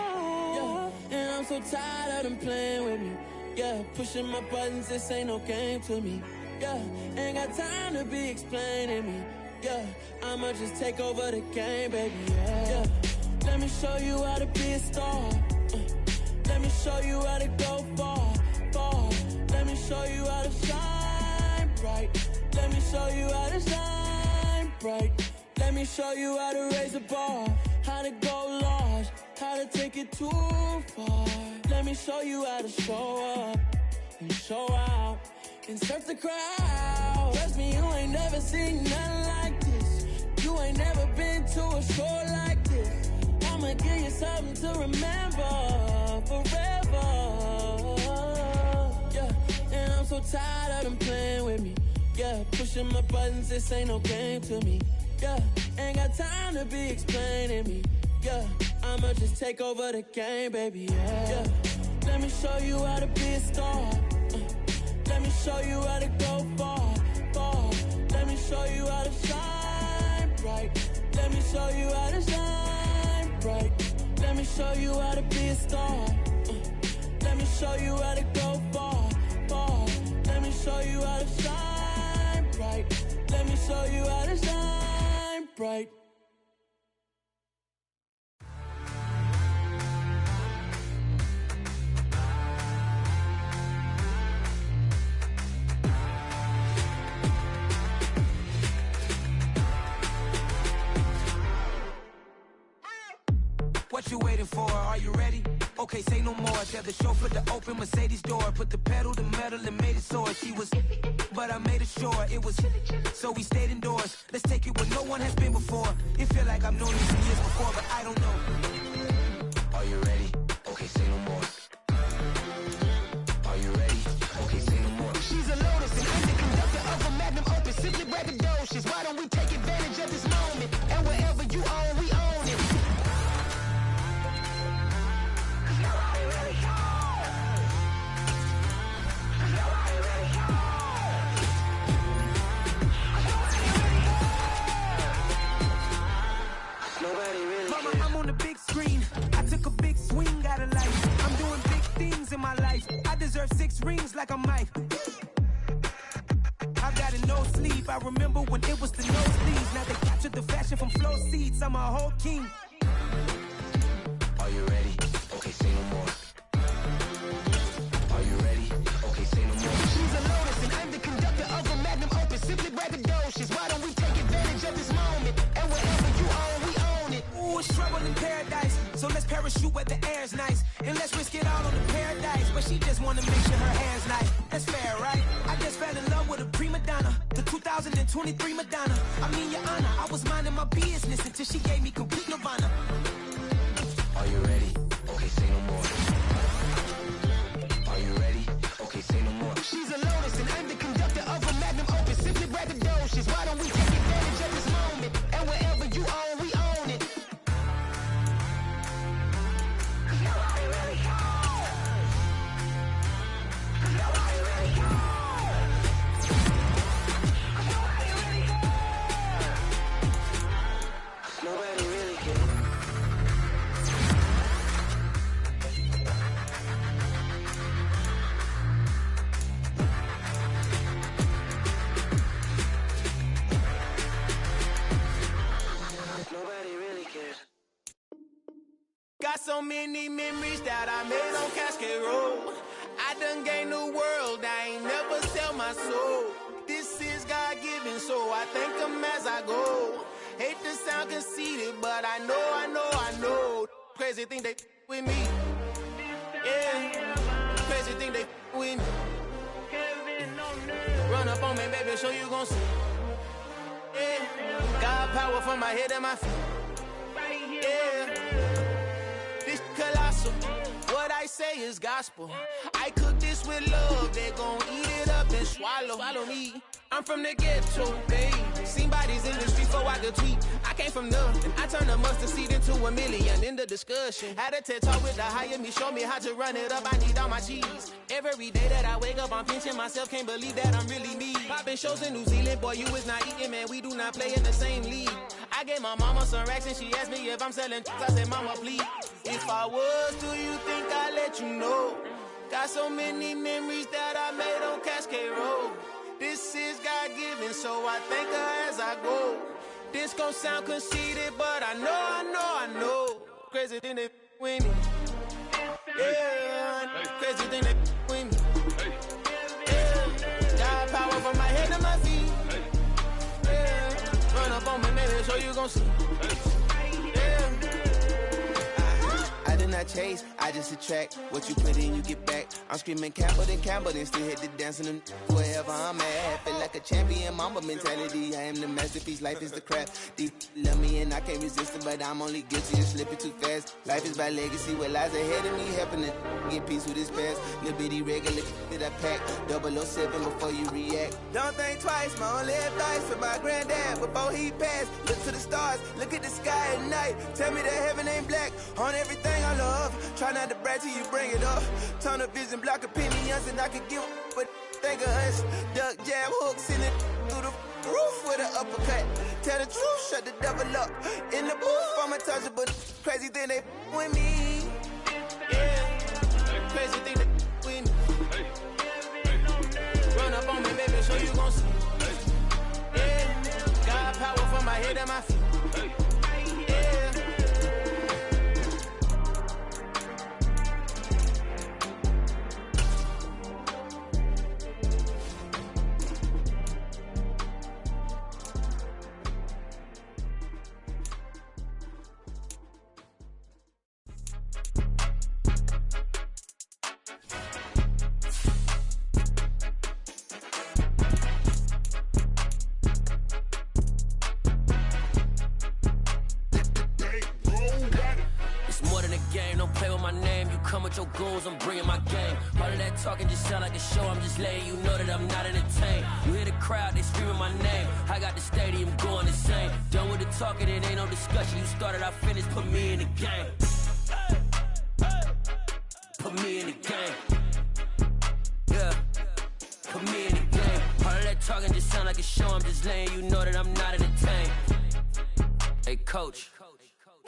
Yeah, and I'm so tired of them playing with me. Yeah, pushing my buttons, this ain't no game to me. Yeah, ain't got time to be explaining me. Yeah, I'ma just take over the game, baby. Yeah, let me show you how to be a star. Let me show you how to go far, far. Let me show you how to shine bright. Let me show you how to shine bright. Let me show you how to raise the bar, how to go large, how to take it too far. Let me show you how to show up and show out and surf the crowd. Trust me, you ain't never seen nothing like this. You ain't never been to a show like this. I'ma give you something to remember forever. Yeah, and I'm so tired of them playing with me. Yeah, pushing my buttons, this ain't no game to me. Yeah, ain't got time to be explaining me. Yeah, I'ma just take over the game, baby. Yeah, let me show you how to be a star. Let me show you how to go far, far. Let me show you how to shine bright. Let me show you how to shine bright. Let me show you how to be a star. Let me show you how to go far, far. Let me show you how to shine bright. Let me show you how to shine bright. What you waiting for? Are you ready? Okay, say no more. Tell the chauffeur to open Mercedes door. Put the pedal to metal and made it soar. She was, but I made it sure it was. So we stayed indoors. Let's take it where no one has been before. It feel like I've known you some years before, but I don't know. Are you ready? Okay, say no more. Are you ready? Okay, say no more. She's a Lotus and I'm the conductor of a Magnum Opus. Simply braggadocious. Why don't we take advantage of this moment? And wherever you own, we own it. Mama, I'm on the big screen. I took a big swing out of life. I'm doing big things in my life. I deserve 6 rings like I'm Mike. I got a no sleep. I remember when it was the nosebleeds. Now they captured the fashion from flow seats. I'm a whole king. Are you ready? Okay, say no more. Are you ready? Okay, say no more. She's a Lotus and I'm the conductor of a Magnum Opus. Simply braggadocious. Why don't we take advantage of this moment? And wherever you own, we own it. Ooh, it's trouble in paradise. So let's parachute where the air's nice. And let's risk it all on the paradise. But she just wanna make sure her hair's nice. That's fair, right? I just fell in love with a prima donna. The 2023 Madonna. I mean, your honor, I was minding my business until she gave me complete nirvana. Are you ready? Okay, say no more. Are you ready? Okay, say no more. She's a Lotus and I'm the conductor of a Magnum Opus. Simply braggadocious. Why don't we take advantage of this moment? And Got so many memories that I made on Cascade Road. I done gained the world, I ain't never sell my soul. This is God-given, so I thank him as I go. Hate to sound conceited, but I know. Crazy thing they with me. Yeah, crazy thing they with me. Run up on me, baby, show you gon' see. Yeah, God power from my head and my feet. Yeah, this colossal. What I say is gospel. I cook this with love. They gon' eat it up and swallow me. I'm from the ghetto, babe. Seen bodies in the streets before I could tweet. I came from nothing. I turned a mustard seed into a million. In the discussion, had a TED talk with the higher me. Show me how to run it up. I need all my cheese. Every day that I wake up, I'm pinching myself. Can't believe that I'm really me. Popping shows in New Zealand, boy, you is not eating, man. We do not play in the same league. I gave my mama some racks and she asked me if I'm selling. I said, mama, please. If I was, do you think I'd let you know? Got so many memories that I made on Cascade Road. This is God-given, so I thank her as I go. This gon' sound conceited, but I know. Crazy thing they with me. Yeah, crazy thing they with me. Yeah, God power from my head to my feet. Yeah, run up on me, maybe, so you gon' see. I did not chase, I just attract. What you put in, you get back. I'm screaming Campbell, then still hit the dancing and wherever I'm at. Feel like a champion, mamba mentality. I am the masterpiece, life is the crap. Deep love me and I can't resist it, but I'm only guilty of slipping too fast. Life is by legacy, what lies ahead of me, helping to get peace with this past. Little bitty regular that I pack, 007 before you react. Don't think twice, my only advice for my granddad before he passed. Look to the stars, look at the sky at night. Tell me that heaven ain't black on everything I love. Try not to brag till you bring it up. Tunnel vision, block opinions, and I can give but think of us. Duck, jab, hooks in it through the roof with an uppercut. Tell the truth, shut the devil up. In the booth, I'm untouchable. Crazy thing they with me. Yeah, crazy thing they with me. Run up on me, baby, so you gon' see. Yeah, God power from my head and my feet. Your goals, I'm bringing my game. All of that talking just sound like a show. I'm just letting you know that I'm not entertained. You hear the crowd, they screaming my name. I got the stadium going insane. Done with the talking, it ain't no discussion. You started, I finished, put me in the game. Put me in the game. Yeah, put me in the game. All of that talking just sound like a show. I'm just letting you know that I'm not entertained. Hey, coach,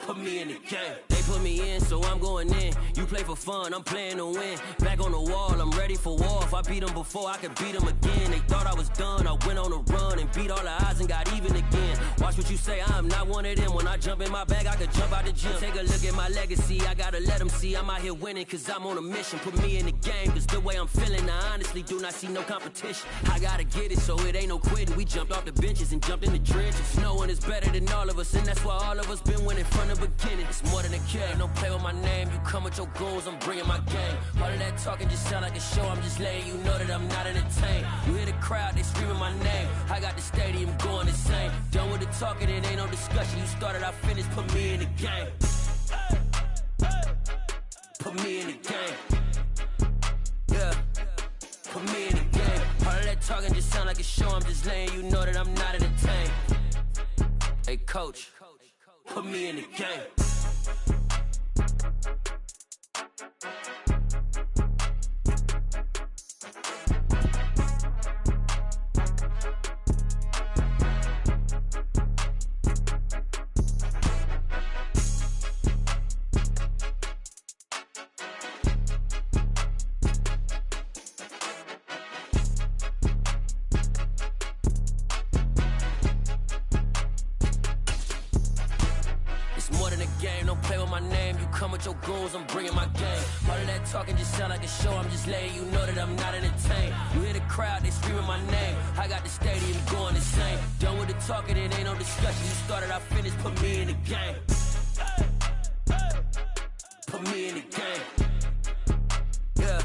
put me in the game. They put me in, so I'm going in. You play for fun, I'm playing to win. Back on the wall, I'm ready for war. If I beat them before, I could beat them again. They thought I was done, I went on a run and beat all the odds and got even again. Watch what you say, I'm not one of them. When I jump in my bag, I could jump out the gym. Take a look at my legacy, I gotta let them see I'm out here winning, cause I'm on a mission. Put me in the game, cause the way I'm feeling, I honestly do not see no competition. I gotta get it, so it ain't no quitting. We jumped off the benches and jumped in the trenches. No one is better than all of us, and that's why all of us been winning from the beginning. It's more than a game, don't play with my name. You come with your goals, I'm bringing my game. All of that talking just sound like a show. I'm just letting you know that I'm not entertained. You hear the crowd, they screaming my name. I got the stadium going insane. Done with the talking, it ain't no discussion. You started, I finished, put me in the game. Put me in the game. Yeah, put me in the game. All of that talking just sound like a show. I'm just letting you know that I'm not entertained. Hey, coach, put me in the game. game. Don't play with my name. You come with your goons, I'm bringing my game. All of that talking just sound like a show. I'm just letting you know that I'm not entertained. You hear the crowd, they screaming my name. I got the stadium going insane. Done with the talking, it ain't no discussion. You started, I finished, put me in the game. Put me in the game. Yeah.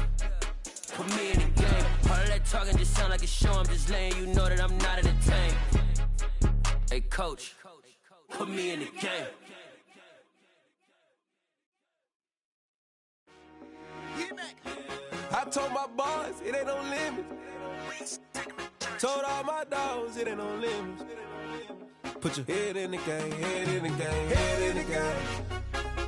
Put me in the game. All of that talking just sound like a show. I'm just letting you know that I'm not entertained. Hey, coach, put me in the game. I told my boys, it ain't no limits. Told all my dogs, it ain't no limits. Put your head in the game, head in the game, head in the game.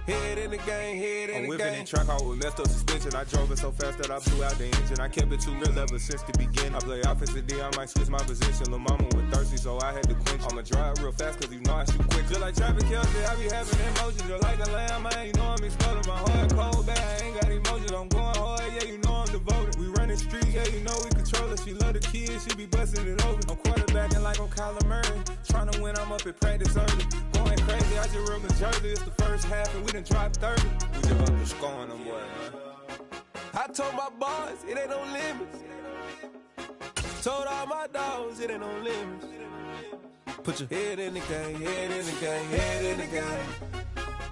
Head in the game, head in the game. I'm whipping and track out with messed up suspension. I drove it so fast that I blew out the engine. I kept it too real ever since the beginning. I play offensive D, I might switch my position. Lil' mama was thirsty, so I had to quench. I'ma drive real fast, cause you know I shoot quick. Just like traffic Kelsey, I be having emotions. Just like a lamb, man, you know I'm exploding. My heart cold, bad, I ain't got emotions. I'm going hard, yeah, you know I'm devoted. We running streets, yeah, you know we control it. She love the kids, she be busting it over. I'm quarterbacking like I'm Kyler Murray. Trying to win, I'm up at practice early. Going crazy, I just real Jersey. It's the first half and we done dropped 30. We just up to scoring them, boy, man. I told my boys, it ain't no limits. Told all my dogs, it ain't no limits. Put your head in the game, head in the game, head in the game.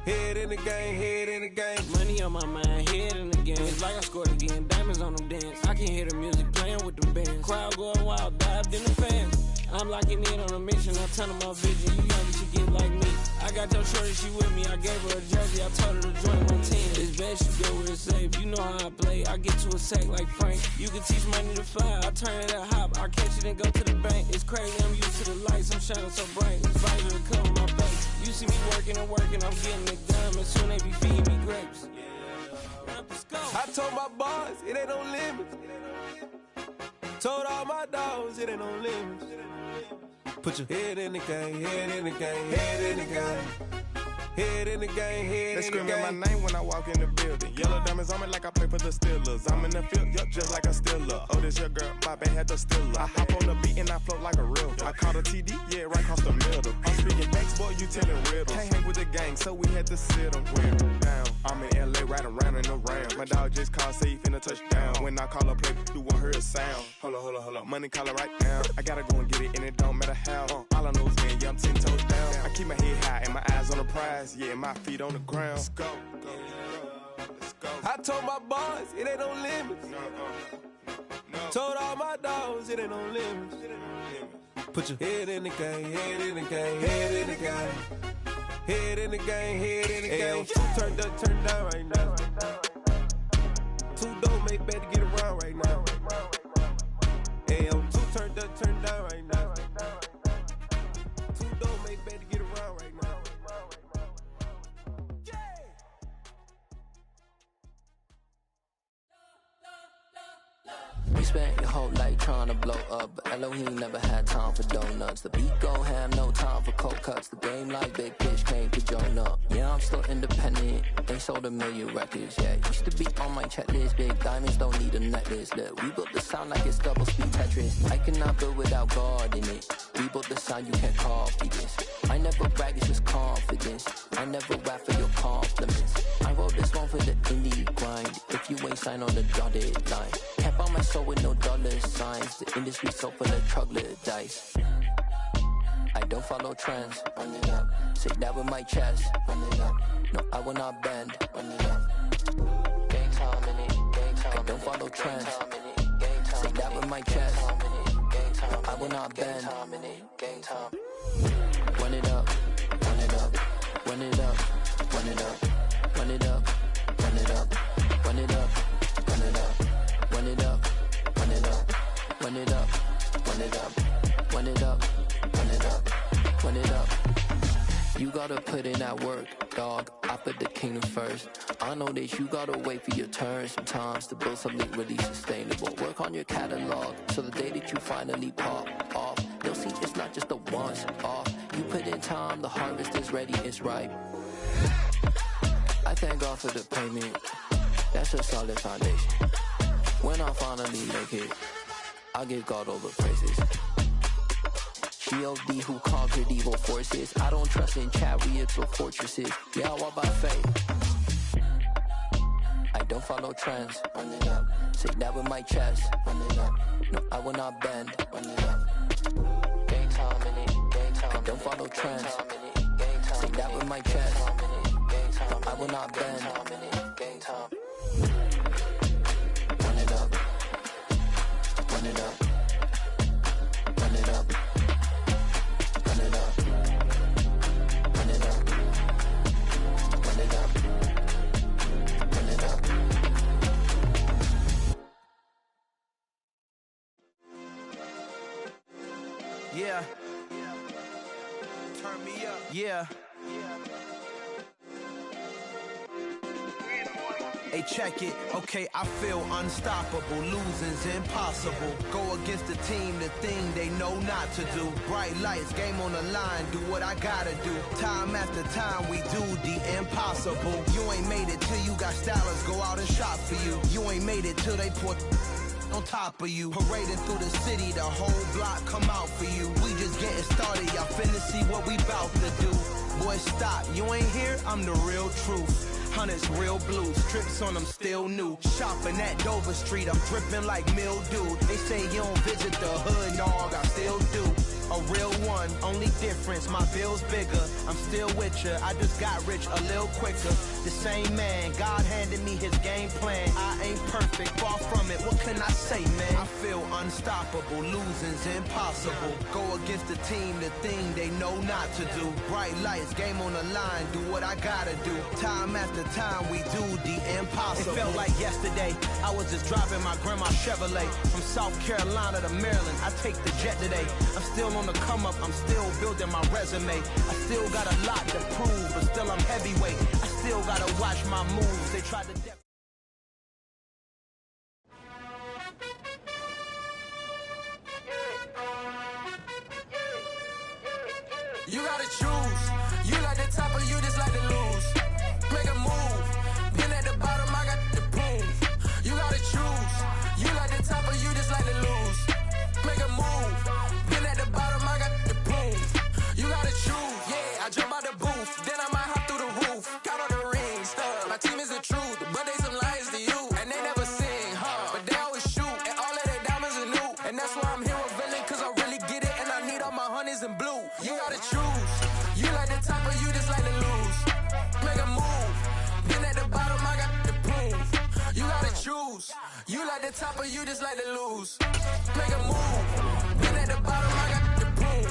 Head in the game, head in the game. Money on my mind, head in the game. It's like I scored again, diamonds on them dance. I can hear the music playing with them bands. Crowd going wild, dived in the fans. I'm locking in on a mission, I tell them my vision. You young, you should get like me. I got your shorty, she with me. I gave her a jersey, I told her to join my team. It's best you go where it's safe. You know how I play. I get to a sack like Frank. You can teach money to fly. I turn it up hop. I catch it and go to the bank. It's crazy, I'm used to the lights. I'm shining so bright. It's visor to cover my face. You see me working and working. I'm getting it done. And soon they be feeding me grapes. I told my boys, it ain't no limits. Told all my dogs, it ain't no limits. Put your head in the game, head in the game, head in the game. Head in the game, head in the game. They screaming my name when I walk in the building. Yellow diamonds on me like I play for the Steelers. I'm in the field, yup, just like a Steeler. Oh, this your girl, my bad had the Steeler. I hop on the beat and I float like a real. I caught a TD, yeah, right across the middle. I'm speaking facts, boy, you telling riddles. Can't hang with the gang, so we had to sit them down. I'm in LA, riding around and around. My dog just called, say he finna touchdown. When I call a play, you won't hear a sound. Hold up, money caller right now. I gotta go and get it, and it don't matter how. All I know is man, yeah, I'm 10 toes down. I keep my head high and my eyes on the prize. Yeah, my feet on the ground. Let's go. Let's go. I told my boys, it ain't no limits. No. Told all my dogs, it ain't no limits. Put your head in the game, head in the game, head in the game. Head in the game, head in the game. Turned up, turned down right now. Two dope make better get around right now. Hey, I'm two turned up, turned down right now. Two dope make better get around right now. We spent your whole life trying to blow up, but Elohim never had time for donuts. The beat go ham, no time for cold cuts. The game like Big Pitch came to join up. Yeah, I'm still independent, ain't sold a million records yet. Used to be on my checklist, big diamonds don't need a necklace. Look, we built the sound like it's double speed Tetris. I cannot build without God in it. We built the sound, you can't copy this. I never brag, it's just confidence. I never rap for your compliments. I wrote this one for the indie grind. If you ain't signed on the dotted line, can't buy my soul with no dollar signs. The industry so full of troglodytes. I don't follow trends. Run it up. Say that with my chest. Run it up. No, I will not bend. Run it up. Gang time in it. Gang time. I don't follow trends. Say that with my chest. No, I will not bend. Gang time. Run it up. Run it up. Run it up. Run it up. Run it up. Run it up. Run it up. Run it up. Run it up. Run it up. Run it up. Run it up. Run it up. Run it up. Run it up. You gotta put in that work, dog. I put the kingdom first. I know that you gotta wait for your turn sometimes to build something really sustainable. Work on your catalog, so the day that you finally pop off, they'll see it's not just a once off. You put in time, the harvest is ready, it's ripe. I thank God for the payment. That's a solid foundation. When I finally make it, I give God all the praises. G.O.D. who conquered evil forces. I don't trust in chariots or fortresses. Yeah, I walk by faith. I don't follow trends. Run it up. Say that with my chest. Run it up. No, I will not bend. Run it up. Gang time in it. Gang time. I don't follow trends. Say that with my chest. No, I will not bend. Gang time. Run it up. Run it up. Run it up. Run it up. Run it up. Run it up. Run it up. Yeah. Turn me up. Yeah. Hey, check it. Okay, I feel unstoppable. Losing's impossible. Go against the team, the thing they know not to do. Bright lights, game on the line, do what I gotta do. Time after time, we do the impossible. You ain't made it till you got stylers go out and shop for you. You ain't made it till they put on top of you. Parading through the city, the whole block come out for you. We just getting started, y'all finna see what we bout to do. Boy, stop, you ain't here, I'm the real truth. Hunters, real blues, strips on them still new. Shopping at Dover Street, I'm dripping like mildew. They say you don't visit the hood, dog, I still do. A real one, only difference, my bill's bigger. I'm still with ya, I just got rich a little quicker. The same man, God handed me his game plan. I ain't perfect, far from it, what can I say, man? I feel unstoppable, losing's impossible. Go against the team, the thing they know not to do. Bright lights, game on the line, do what I gotta do. Time after time, we do the impossible. It felt like yesterday, I was just driving my grandma's Chevrolet. From South Carolina to Maryland, I take the jet today. I'm still on the come up, I'm still building my resume. I still got a lot to prove, but still I'm heavyweight. I still gotta watch my moves, they tried to You gotta choose. You like the top or you just like to lose. Make a move. Been at the bottom, I got the proof. You gotta choose. You like the top or you just like to lose. Make a move. Been at the bottom, I got the proof. You gotta choose. Yeah, I jump out the booth. Then I might hop through the roof. Got all the rings, stuff. My team is the truth, but they some liars to you. And they never sing, but they always shoot. And all of their diamonds are new. And that's why I'm here with villain, cause I really get it. And I need all my honeys in blue. You gotta choose. You like the top or you just like to lose. Make a move. Been at the bottom, I got the proof. You gotta choose. You like the top or you just like to lose. Make a move. Been at the bottom, I got the proof.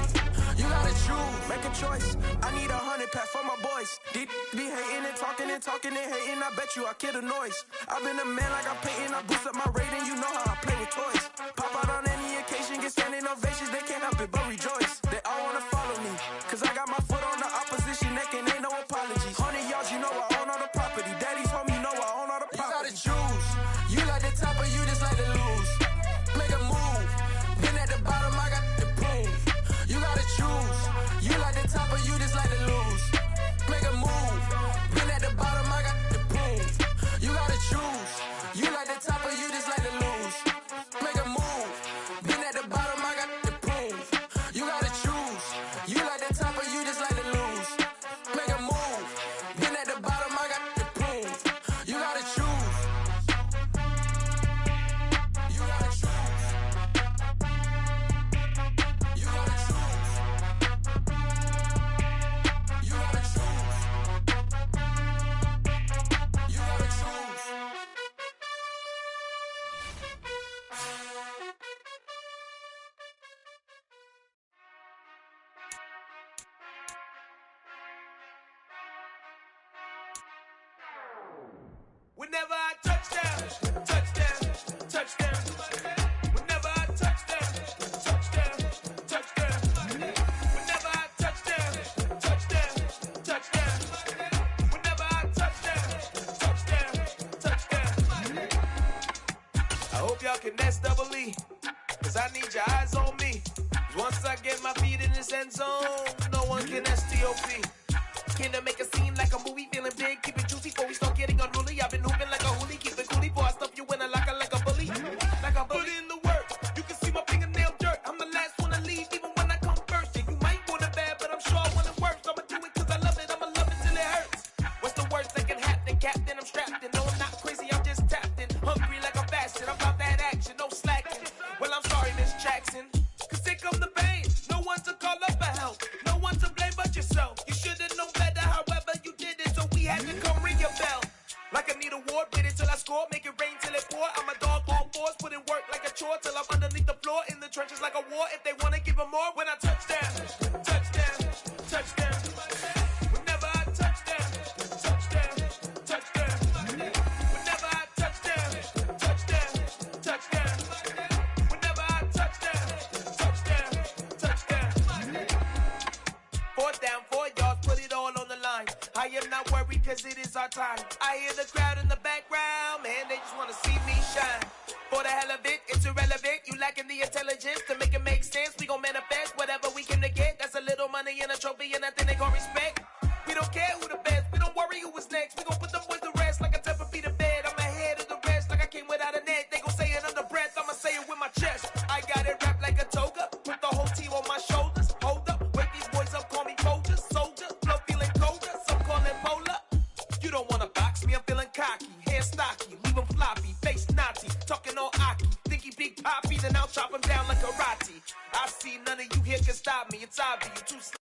You gotta choose. Make a choice. I need 100 pack for my boys. Be hating and talking and talking and hating. I bet you I kill the noise. I've been a man like I'm Peyton. I boost up my rating. You know how I play with toys. Pop out on any occasion, get standing ovations. They can't help it but rejoice. They all wanna follow me, cause I got my foot on the opposition neck and ain't no apologies. 100 yards, you know I own all the property. Daddy's home, you know I own all the property. You gotta choose. You like the top or you just like to lose. Make a move. Been at the bottom, I got the proof. You gotta choose. You like the top or you just like to lose. Make a move. Been at the bottom, I got the proof. You gotta choose. You like the top or you just like to lose. Make a move. Been at the bottom, I got the proof. You gotta choose. You like the top or you just like to lose. Make a move. Been at the bottom, I got the proof. You gotta choose. You gotta choose. You gotta choose. You gotta choose. You gotta choose. Whenever I touchdown, touchdown, touchdown. Whenever I touchdown, touchdown, touchdown. Whenever I touchdown, touchdown, touchdown. Whenever I touchdown, touchdown, touchdown. I hope y'all can S-double-E, cause I need your eyes on me. Once I get my feet in this end zone, no one can S-T-O-P. Can I make a scene like a movie, feeling big, keep it juicy before we start getting unruly. I've been hooping like a hoolie, keep it coolie before I stuff you in a locker like a bully. Like a bully in the work, you can see my fingernail dirt. I'm the last one to leave, even when I come first. score, make it rain till it pour. I'm a dog on fours, put in work like a chore till I'm underneath the floor, in the trenches like a war. If they wanna give them more, when I touch down, touchdown, touchdown. Whenever I touch down, touchdown, touchdown. Whenever I touch down, touchdown, touchdown. Whenever I touch down, touchdown, touchdown. 4th down, 4 yards, put it all on the line. I am not worried cause it is our time. I hear the crowd in the background, man, they just wanna see me shine. For the hell of it, it's irrelevant. You lacking the intelligence to make it make sense. We gon' manifest whatever we came to get. That's a little money and a trophy and nothing they call respect. We don't care who the best, we don't worry who was next. We gon' put them boys to rest like a temper feet of bed. I'm ahead of the rest like I came without a net. They gon' say it under breath, I'ma say it with my chest. I got it wrapped like a toga, put the whole team on my shoulders. Hold up, wake these boys up, call me soldier, soldier. Flow feeling colder, some call it polar. You don't wanna box me, I'm feeling cocky. Hair stocky, leave him floppy, face naughty. Talking all aki, think he big poppy, then I'll chop him down like karate. I see none of you here can stop me, it's obvious, you too